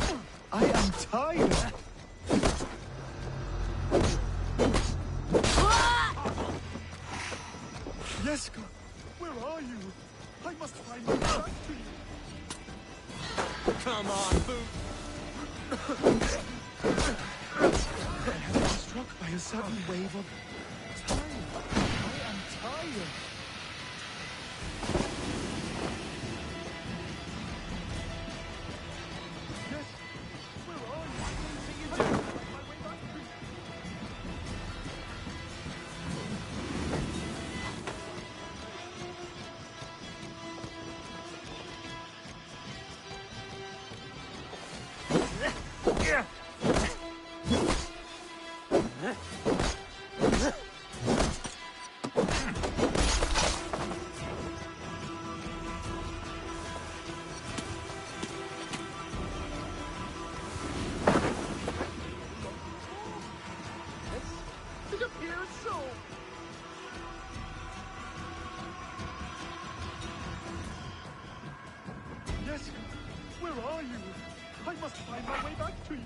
I am tired. Yeska, where are you? I must find my way back to you. Come on, Boot! I have been struck by a sudden wave of time. I am tired. Yes, where are you? What are you doing? Find my way back to you. It appears so. Yes, where are you? I must find my way back to you.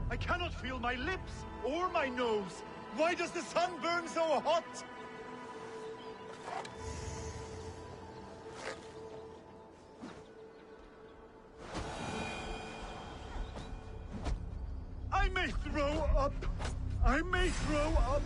I cannot feel my lips or my nose. Why does the sun burn so hot? I may throw up. I may throw up.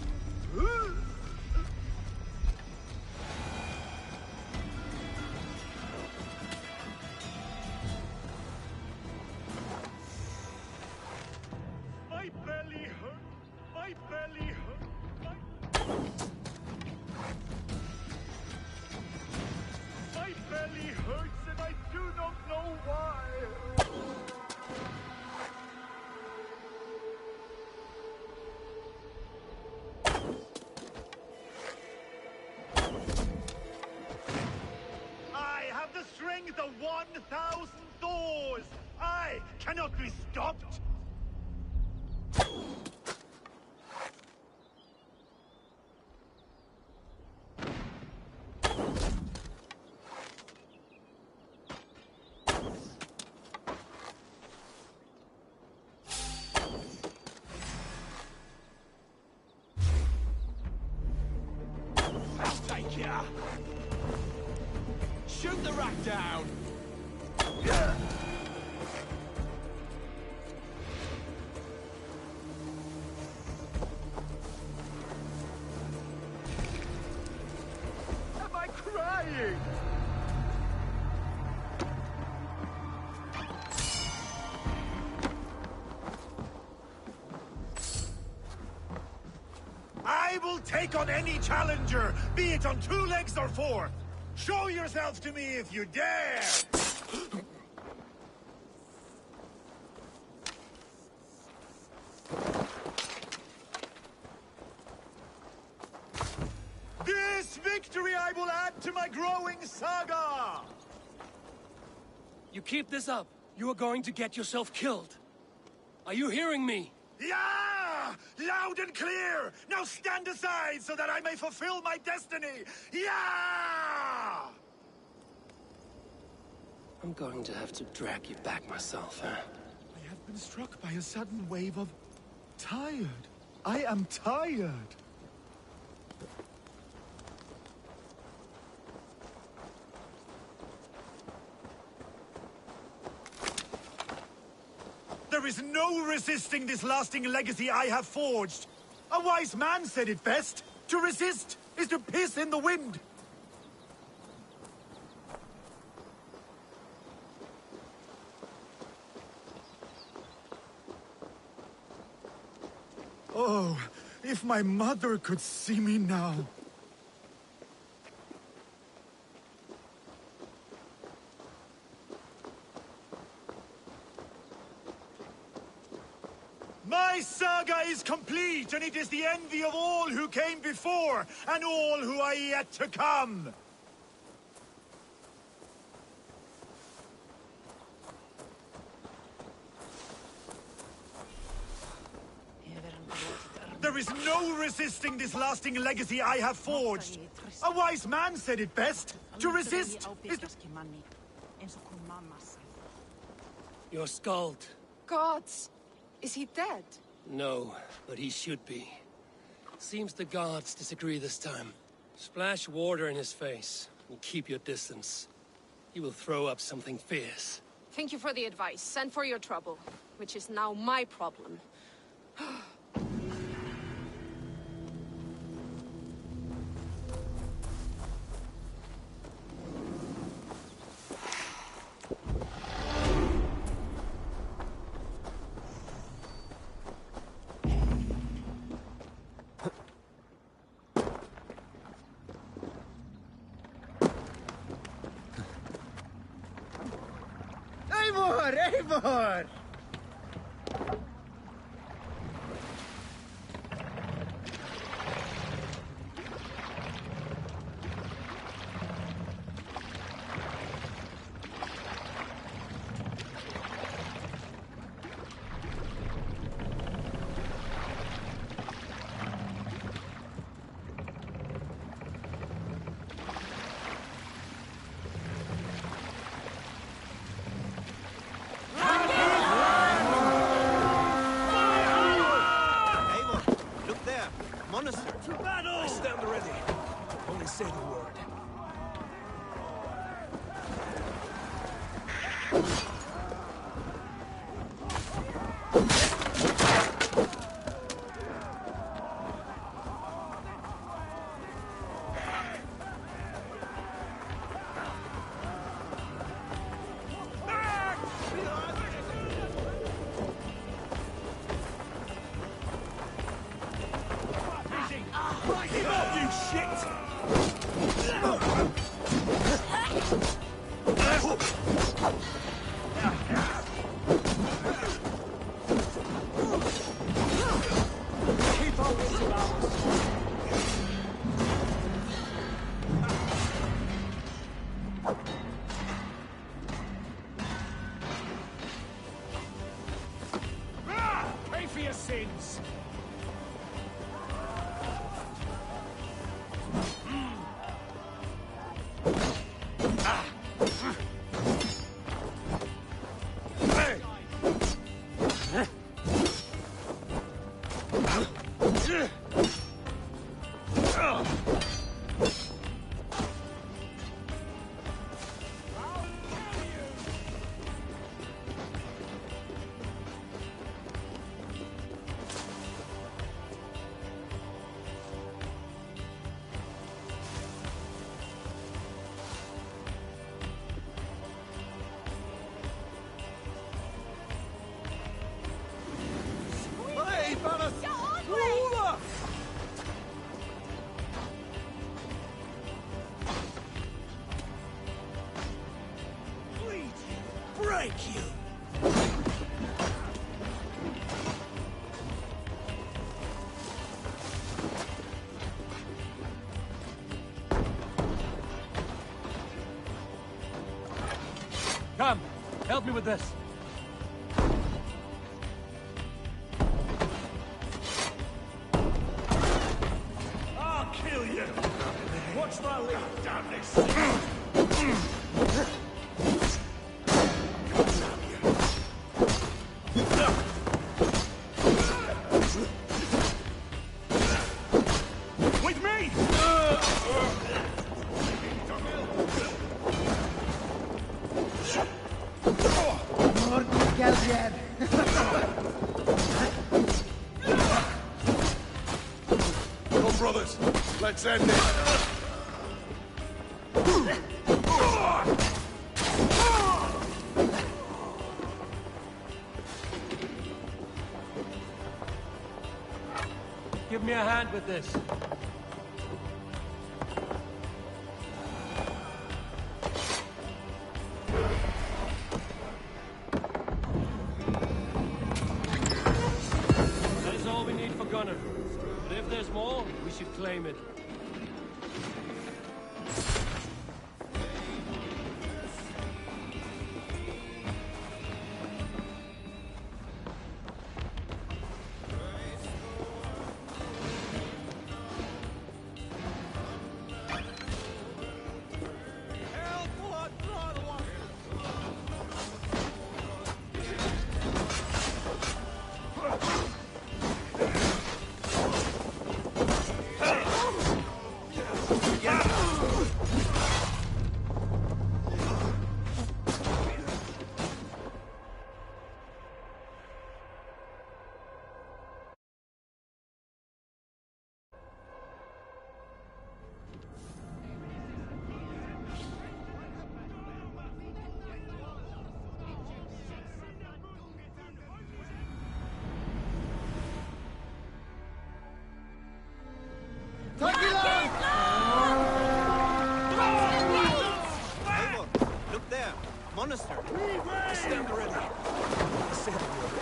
Bring the 1,000 Thors! I cannot be stopped! Take ya! Shoot the rat down! Am I crying? I will take on any challenger, be it on 2 legs or 4. Show yourself to me if you dare! This victory I will add to my growing saga! You keep this up, you are going to get yourself killed. Are you hearing me? Yeah! Loud and clear! Now stand aside so that I may fulfill my destiny! Yeah! I'm going to have to drag you back myself, huh? I have been struck by a sudden wave of... tired. I am tired. There is no resisting this lasting legacy I have forged. A wise man said it best. To resist is to piss in the wind. Oh, if my mother could see me now. My saga is complete, and it is the envy of all who came before, and all who are yet to come. There is no resisting this lasting legacy I have forged. A wise man said it best. To resist is to... You're Skald. Gods! Is he dead? No, but he should be. Seems the gods disagree this time. Splash water in his face and keep your distance. He will throw up something fierce. Thank you for the advice, and for your trouble, which is now my problem. Eivor! Eivor! your sins. Break you! Come, help me with this. I'll kill you! Watch my lead, damn this! With me! Come, brothers. Let's end it. Give me a hand with this. That is all we need for Gunner. But if there's more, we should claim it. Look there! Monastery! Stand ready! Stand ready!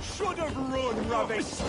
Should have run, rubbish!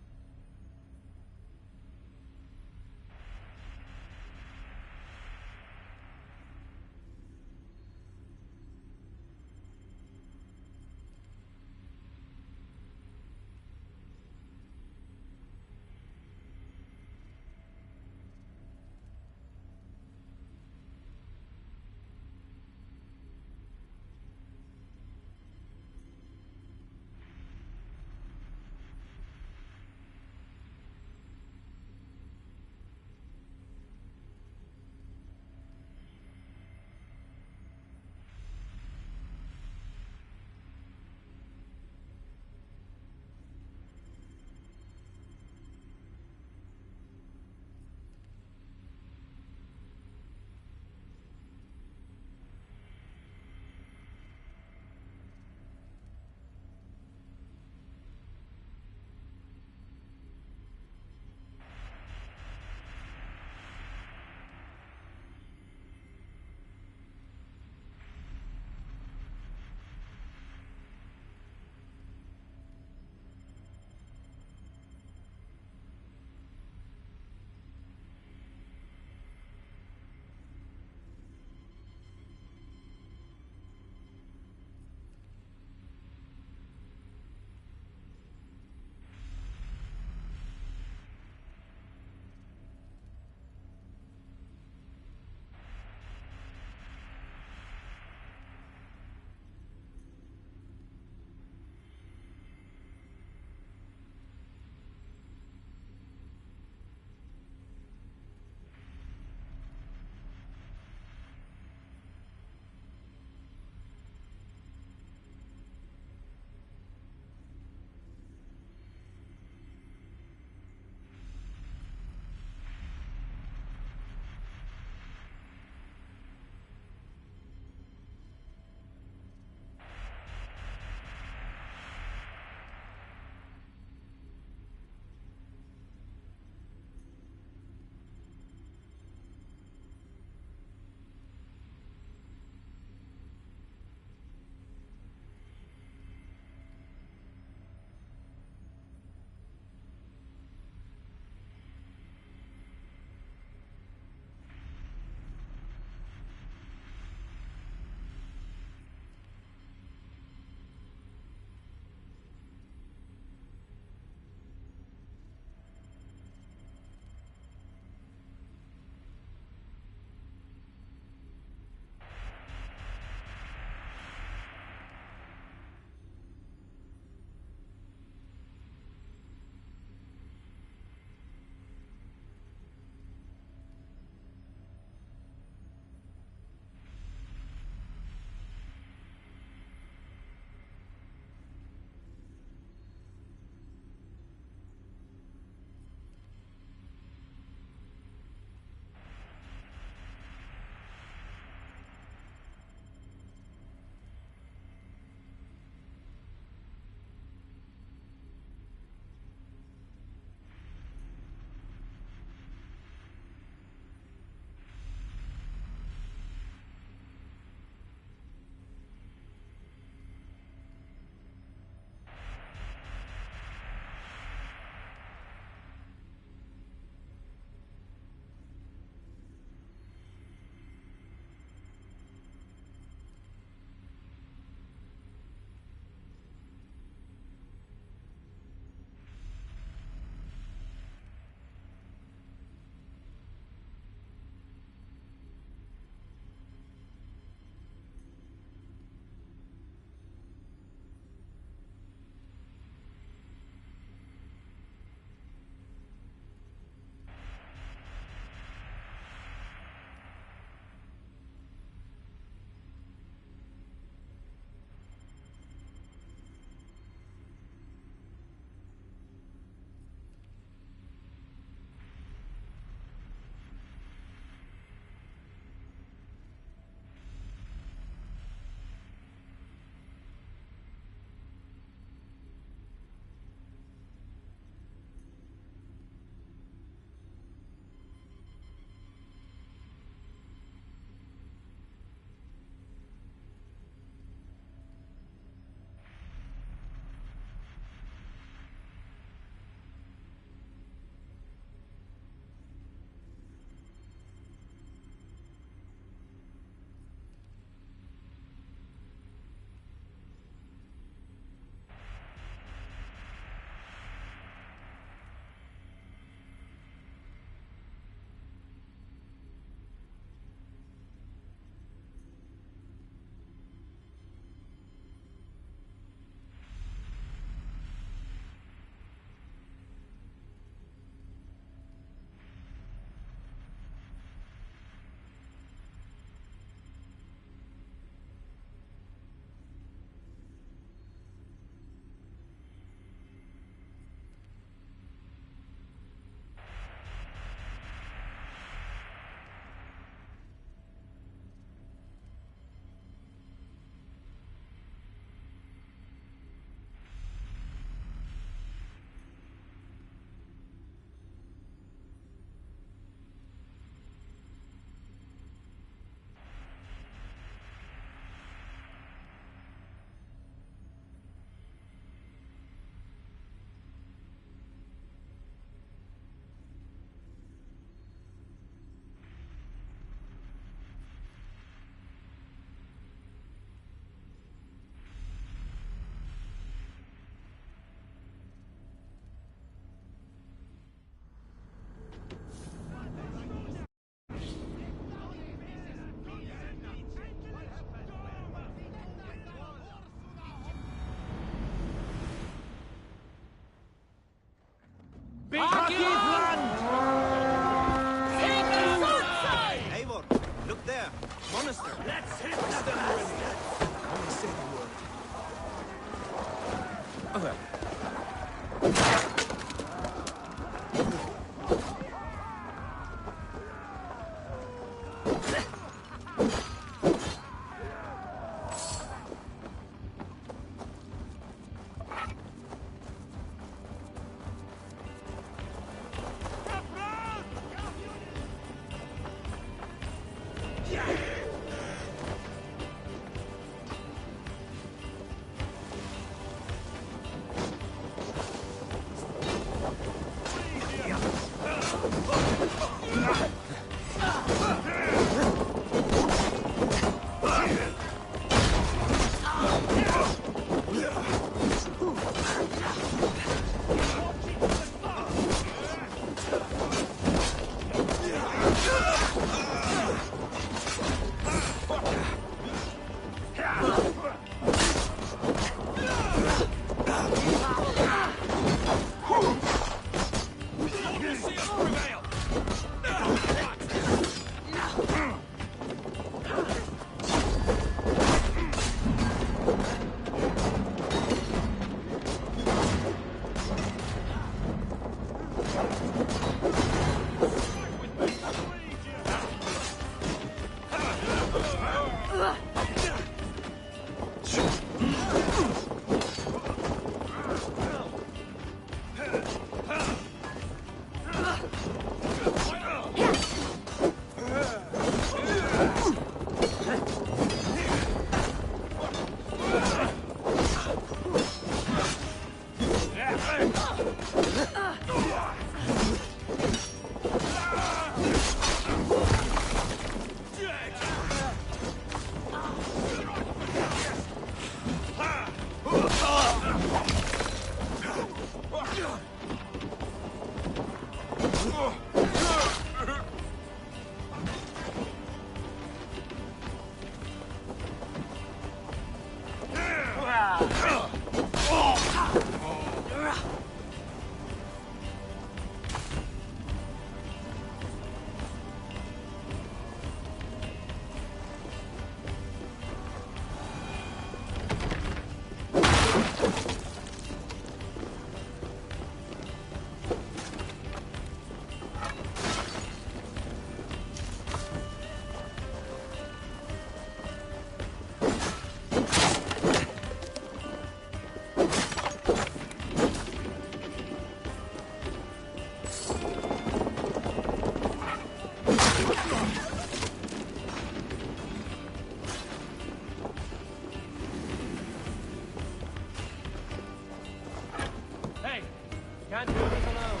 Can't do this alone.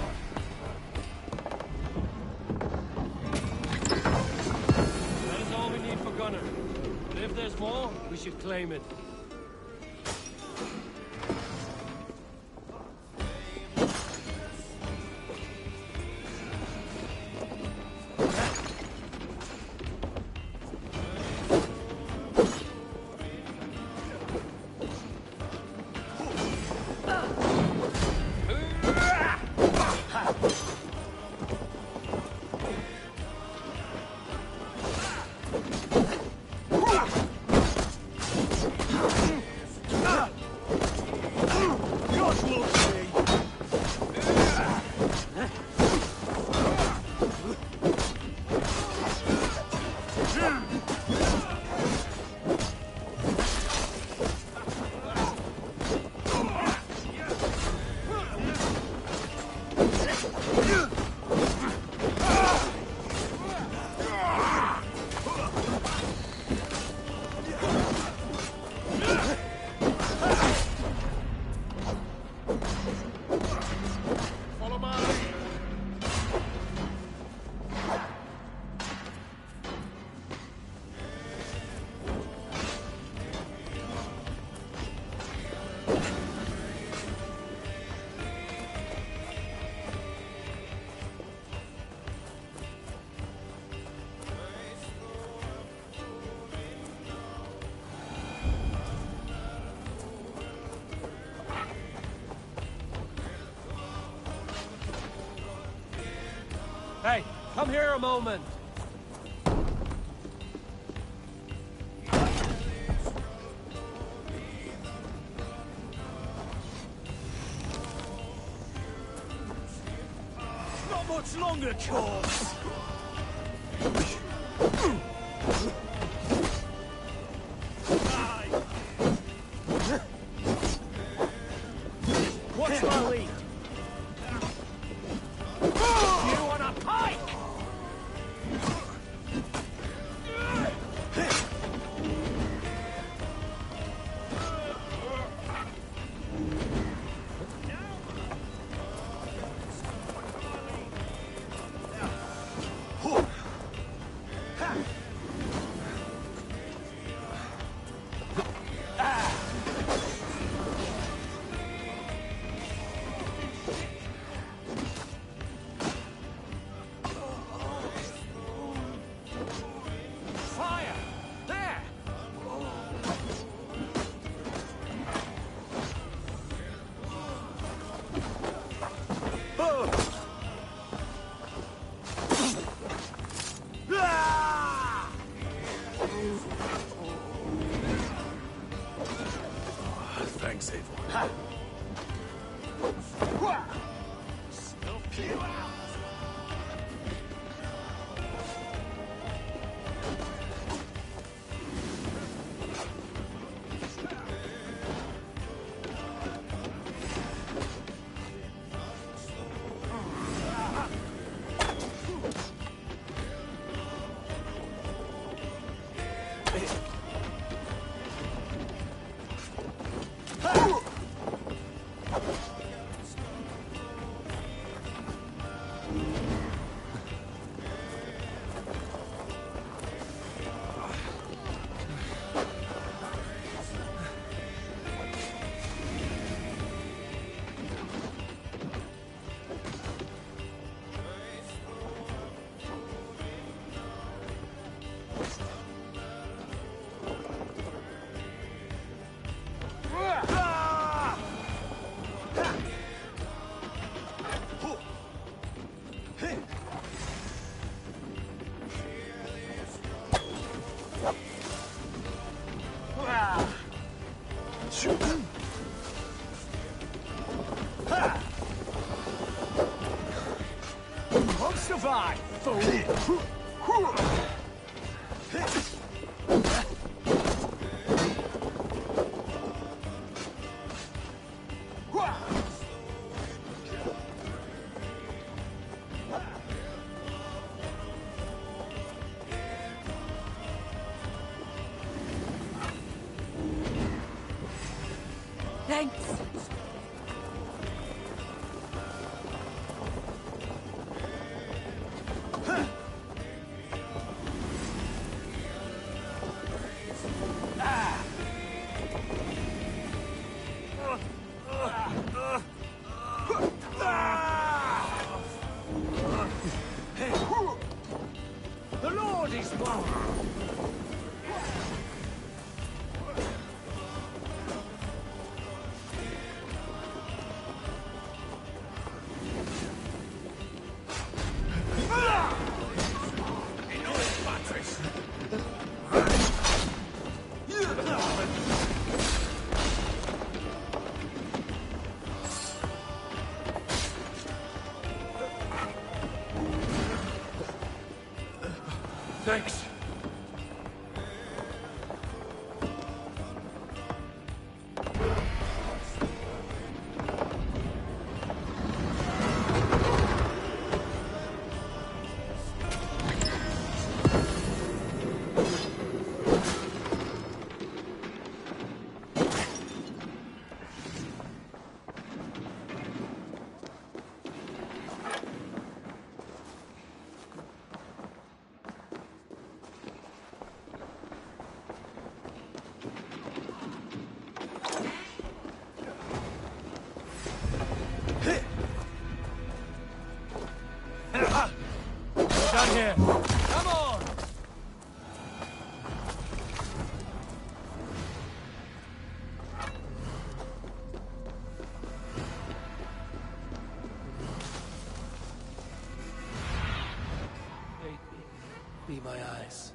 That is all we need for Gunner. But if there's more, we should claim it. Hey, come here a moment. Not much longer, corpse! What's my lead? You want a pike? Thanks, Eivor. Snuff you out! Won't survive, fool! Thanks. The Lord is one! Thanks. Down here! Come on! Be my eyes.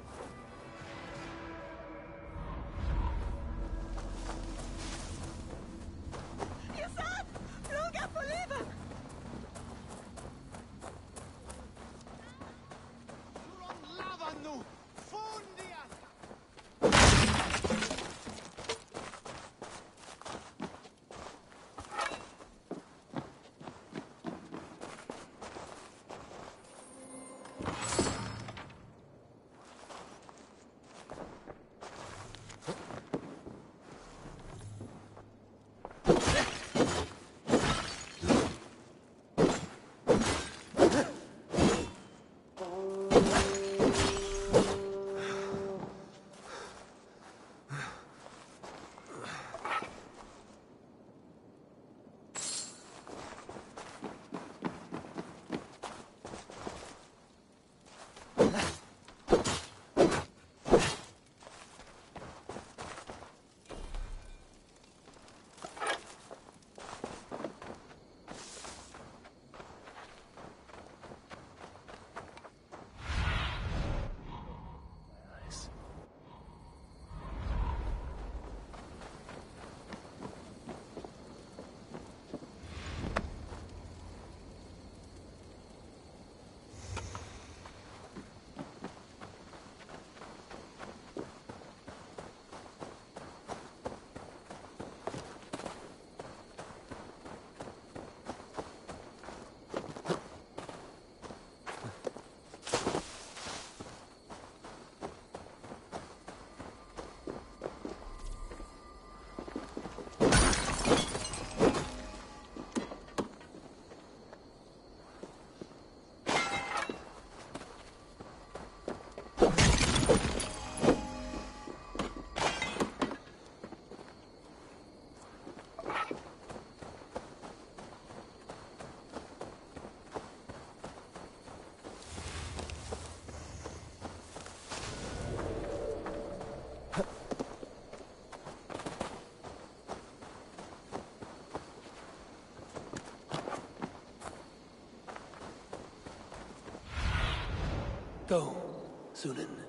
Go, Sunan.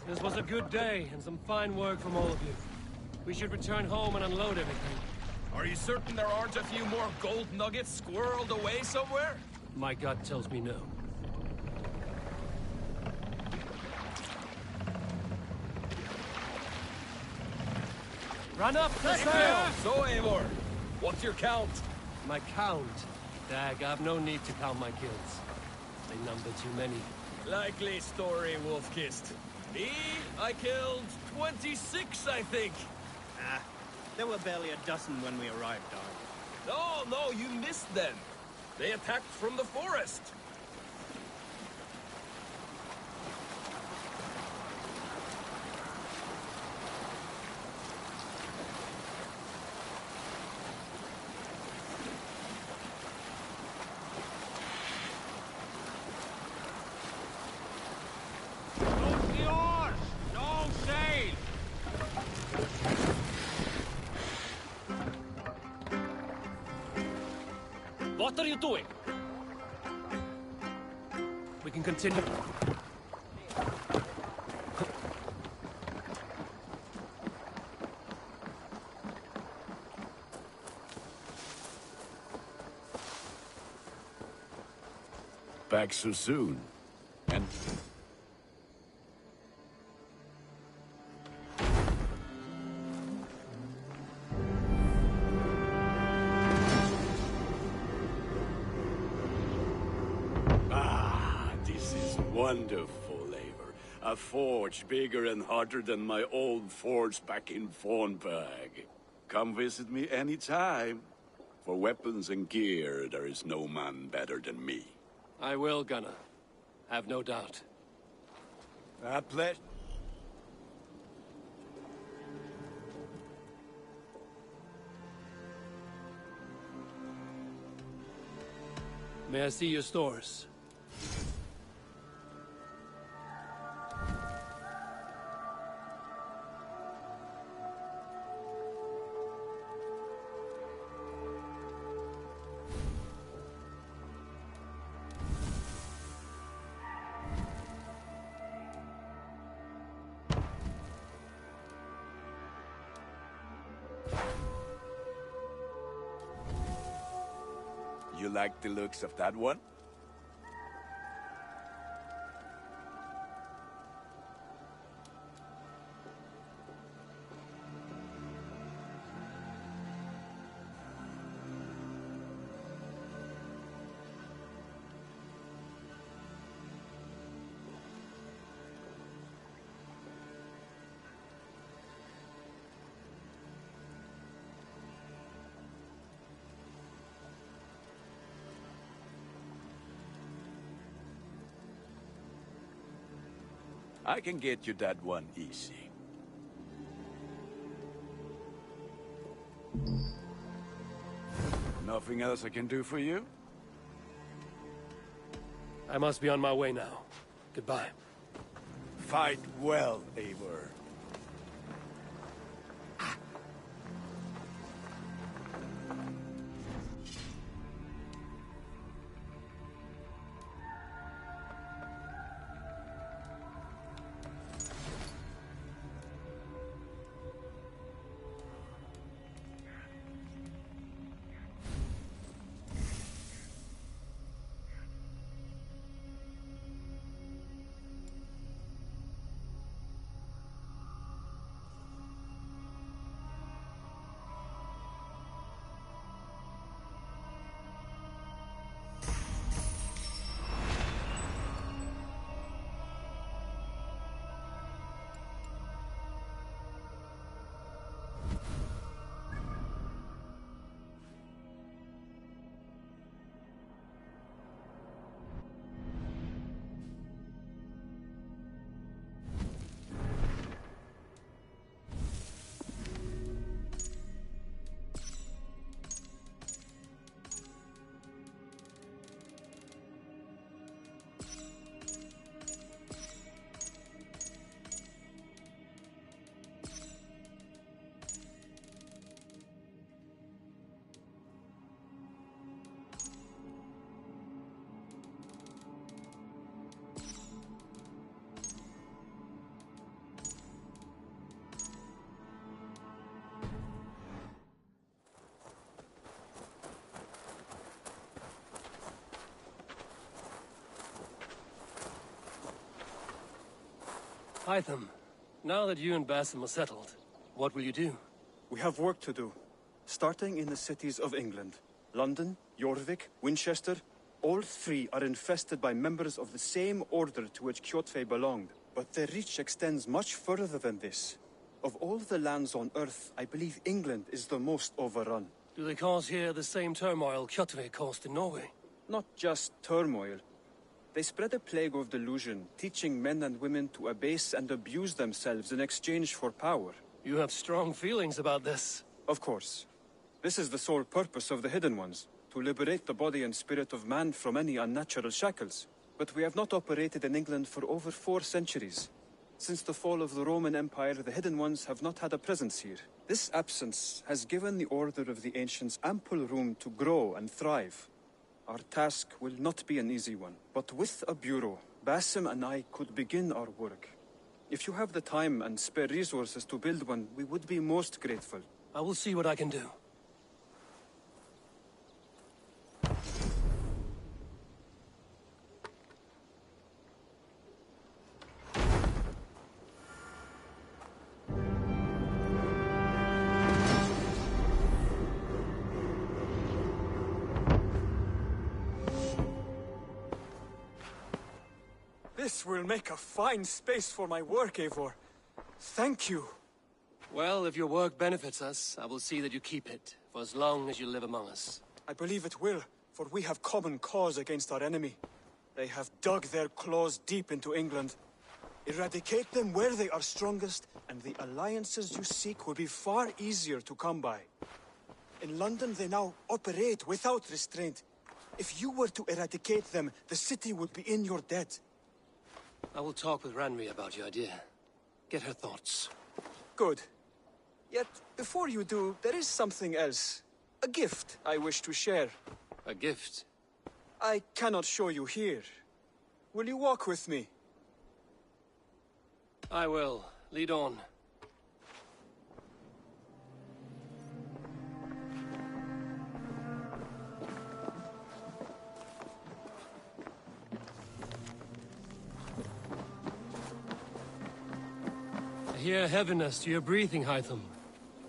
This was a good day, and some fine work from all of you. We should return home and unload everything. Are you certain there aren't a few more gold nuggets squirreled away somewhere? My gut tells me no. Run up the sail! So, Eivor, what's your count? My count? Dag, I've no need to count my kills. They number too many. Likely story, Wolf-Kissed. Me, I killed 26, I think. Ah, there were barely a dozen when we arrived, Dark. No, you missed them. They attacked from the forest. What are you doing? We can continue. Back so soon. And... this is wonderful labor. A forge bigger and hotter than my old forge back in Fornburg. Come visit me anytime. For weapons and gear, there is no man better than me. I will, Gunnar. Have no doubt. A pleasure. May I see your stores? You like the looks of that one? I can get you that one easy. Nothing else I can do for you? I must be on my way now. Goodbye. Fight well, Eivor. Hytham, now that you and Basim are settled, what will you do? We have work to do, starting in the cities of England. London, Jorvik, Winchester, all three are infested by members of the same order to which Kjotve belonged. But their reach extends much further than this. Of all the lands on Earth, I believe England is the most overrun. Do they cause here the same turmoil Kjotve caused in Norway? Not just turmoil. They spread a plague of delusion, teaching men and women to abase and abuse themselves in exchange for power. You have strong feelings about this. Of course. This is the sole purpose of the Hidden Ones, to liberate the body and spirit of man from any unnatural shackles. But we have not operated in England for over 4 centuries. Since the fall of the Roman Empire, the Hidden Ones have not had a presence here. This absence has given the Order of the Ancients ample room to grow and thrive. Our task will not be an easy one, but with a bureau, Basim and I could begin our work. If you have the time and spare resources to build one, we would be most grateful. I will see what I can do. This will make a fine space for my work, Eivor. Thank you. Well, if your work benefits us, I will see that you keep it, for as long as you live among us. I believe it will, for we have common cause against our enemy. They have dug their claws deep into England. Eradicate them where they are strongest, and the alliances you seek will be far easier to come by. In London, they now operate without restraint. If you were to eradicate them, the city would be in your debt. I will talk with Ranri about your idea. Get her thoughts. Good. Yet, before you do, there is something else. A gift I wish to share. A gift? I cannot show you here. Will you walk with me? I will. Lead on. I hear heaviness to your breathing, Hytham.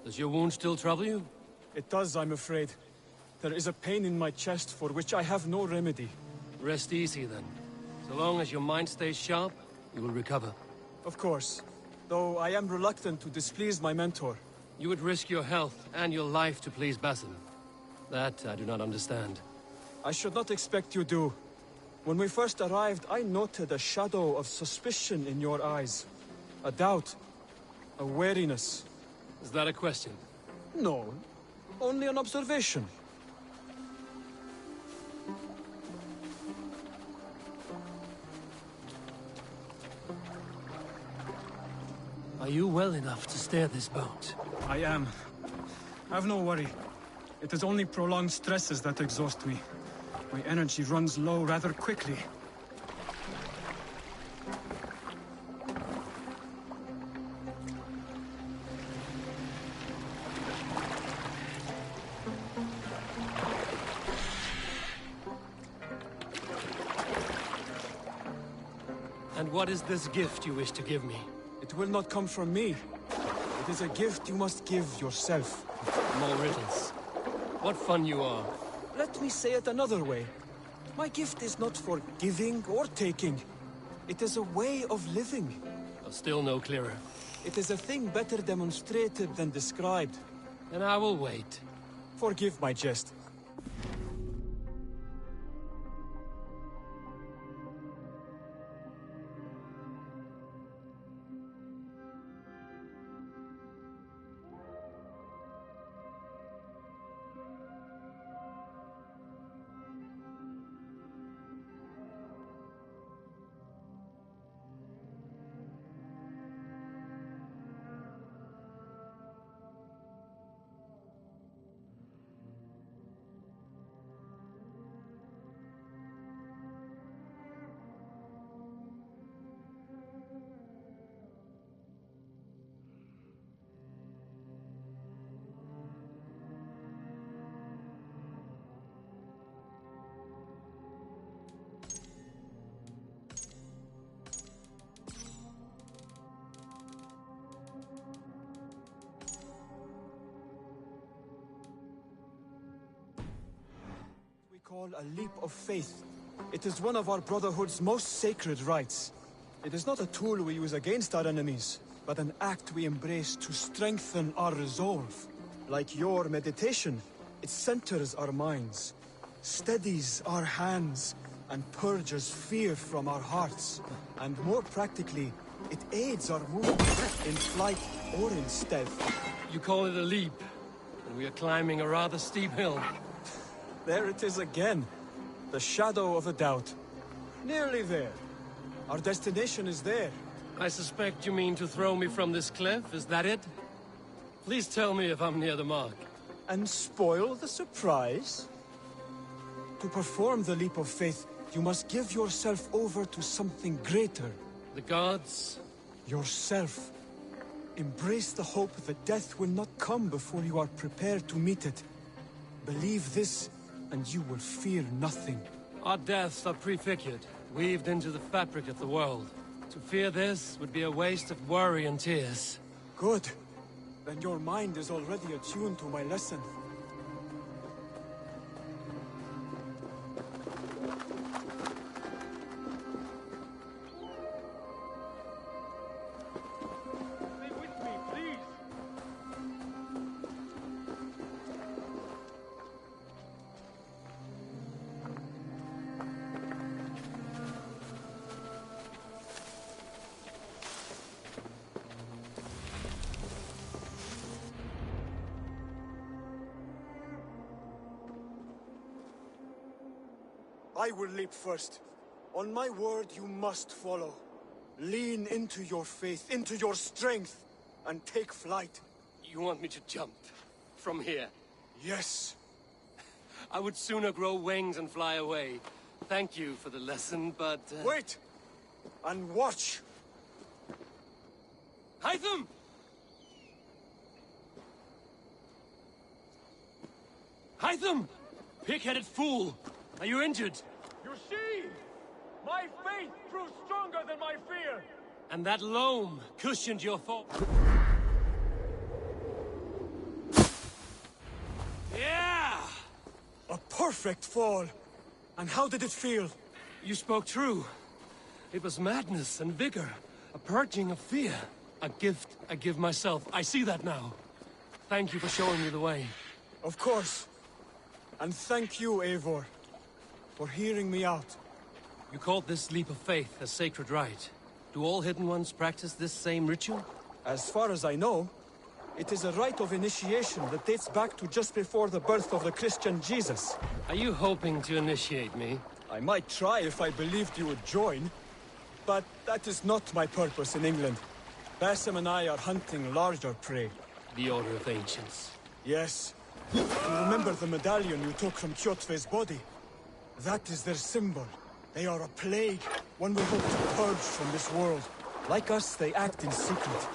Does your wound still trouble you? It does, I'm afraid. There is a pain in my chest for which I have no remedy. Rest easy, then. So long as your mind stays sharp, you will recover. Of course. Though I am reluctant to displease my mentor. You would risk your health and your life to please Basim. That I do not understand. I should not expect you do. When we first arrived, I noted a shadow of suspicion in your eyes. A doubt. A wariness. Is that a question? No. Only an observation. Are you well enough to steer this boat? I am. Have no worry. It is only prolonged stresses that exhaust me. My energy runs low rather quickly. And what is this gift you wish to give me? It will not come from me. It is a gift you must give yourself. More riddles. What fun you are. Let me say it another way. My gift is not for giving or taking. It is a way of living. Still no clearer. It is a thing better demonstrated than described. Then I will wait. Forgive my jest. Call a leap of faith. It is one of our Brotherhood's most sacred rites. It is not a tool we use against our enemies, but an act we embrace to strengthen our resolve. Like your meditation, it centers our minds, steadies our hands, and purges fear from our hearts. And more practically, it aids our movement in flight or in stealth. You call it a leap, and we are climbing a rather steep hill. There it is again. The shadow of a doubt. Nearly there. Our destination is there. I suspect you mean to throw me from this cliff, is that it? Please tell me if I'm near the mark. And spoil the surprise? To perform the leap of faith, you must give yourself over to something greater. The gods? Yourself. Embrace the hope that death will not come before you are prepared to meet it. Believe this, and you will fear nothing. Our deaths are prefigured, weaved into the fabric of the world. To fear this would be a waste of worry and tears. Good. Then your mind is already attuned to my lesson. I will leap first. On my word, you must follow. Lean into your faith, into your strength, and take flight. You want me to jump? From here? Yes. I would sooner grow wings and fly away. Thank you for the lesson, but... Wait! And watch! Hytham! Hytham! Pig-headed fool! Are you injured? You see? My faith proved stronger than my fear! And that loam cushioned your fall. Yeah! A perfect fall! And how did it feel? You spoke true. It was madness and vigor. A purging of fear. A gift I give myself. I see that now. Thank you for showing me the way. Of course. And thank you, Eivor, for hearing me out. You called this leap of faith a sacred rite. Do all Hidden Ones practice this same ritual? As far as I know, it is a rite of initiation that dates back to just before the birth of the Christian Jesus. Are you hoping to initiate me? I might try if I believed you would join, but that is not my purpose in England. Basim and I are hunting larger prey. The Order of Ancients. Yes. You remember the medallion you took from Kjotve's body? That is their symbol. They are a plague, one we hope to purge from this world. Like us, they act in secret.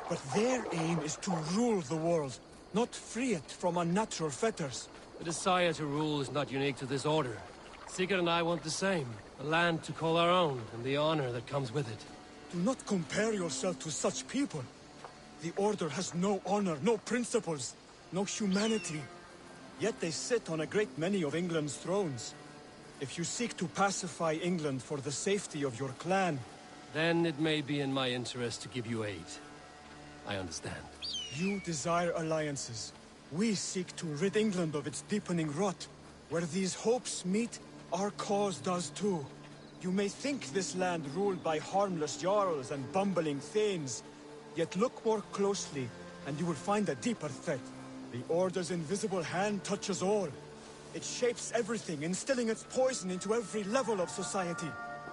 But their aim is to rule the world, not free it from unnatural fetters. The desire to rule is not unique to this order. Sigurd and I want the same. A land to call our own, and the honor that comes with it. Do not compare yourself to such people. The Order has no honor, no principles, no humanity. Yet they sit on a great many of England's thrones. If you seek to pacify England for the safety of your clan... Then it may be in my interest to give you aid. I understand. You desire alliances. We seek to rid England of its deepening rot. Where these hopes meet, our cause does too. You may think this land ruled by harmless jarls and bumbling thanes. Yet look more closely, and you will find a deeper threat. The Order's invisible hand touches all. It shapes everything, instilling its poison into every level of society.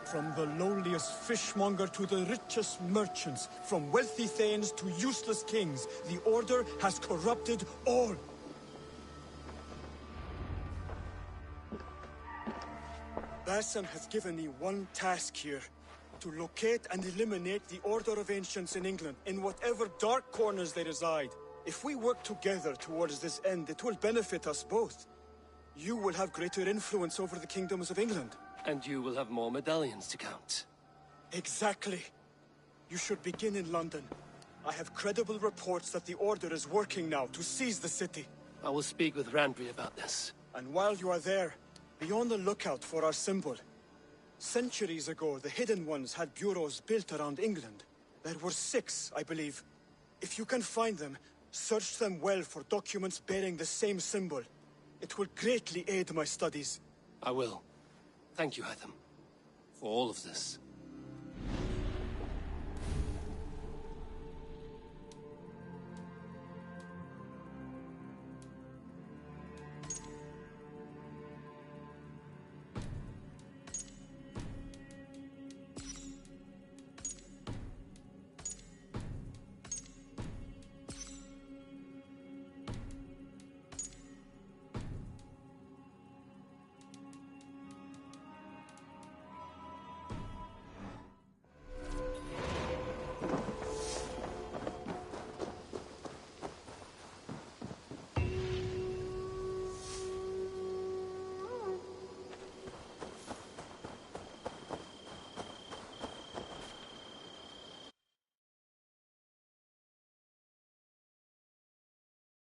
From the lowliest fishmonger to the richest merchants, from wealthy thanes to useless kings, the Order has corrupted all. Basim has given me one task here. To locate and eliminate the Order of Ancients in England, in whatever dark corners they reside. If we work together towards this end, it will benefit us both. You will have greater influence over the kingdoms of England. And you will have more medallions to count. Exactly. You should begin in London. I have credible reports that the Order is working now to seize the city. I will speak with Randvi about this. And while you are there, be on the lookout for our symbol. Centuries ago, the Hidden Ones had bureaus built around England. There were 6, I believe. If you can find them, search them well for documents bearing the same symbol. It will greatly aid my studies. I will. Thank you, Hytham, for all of this.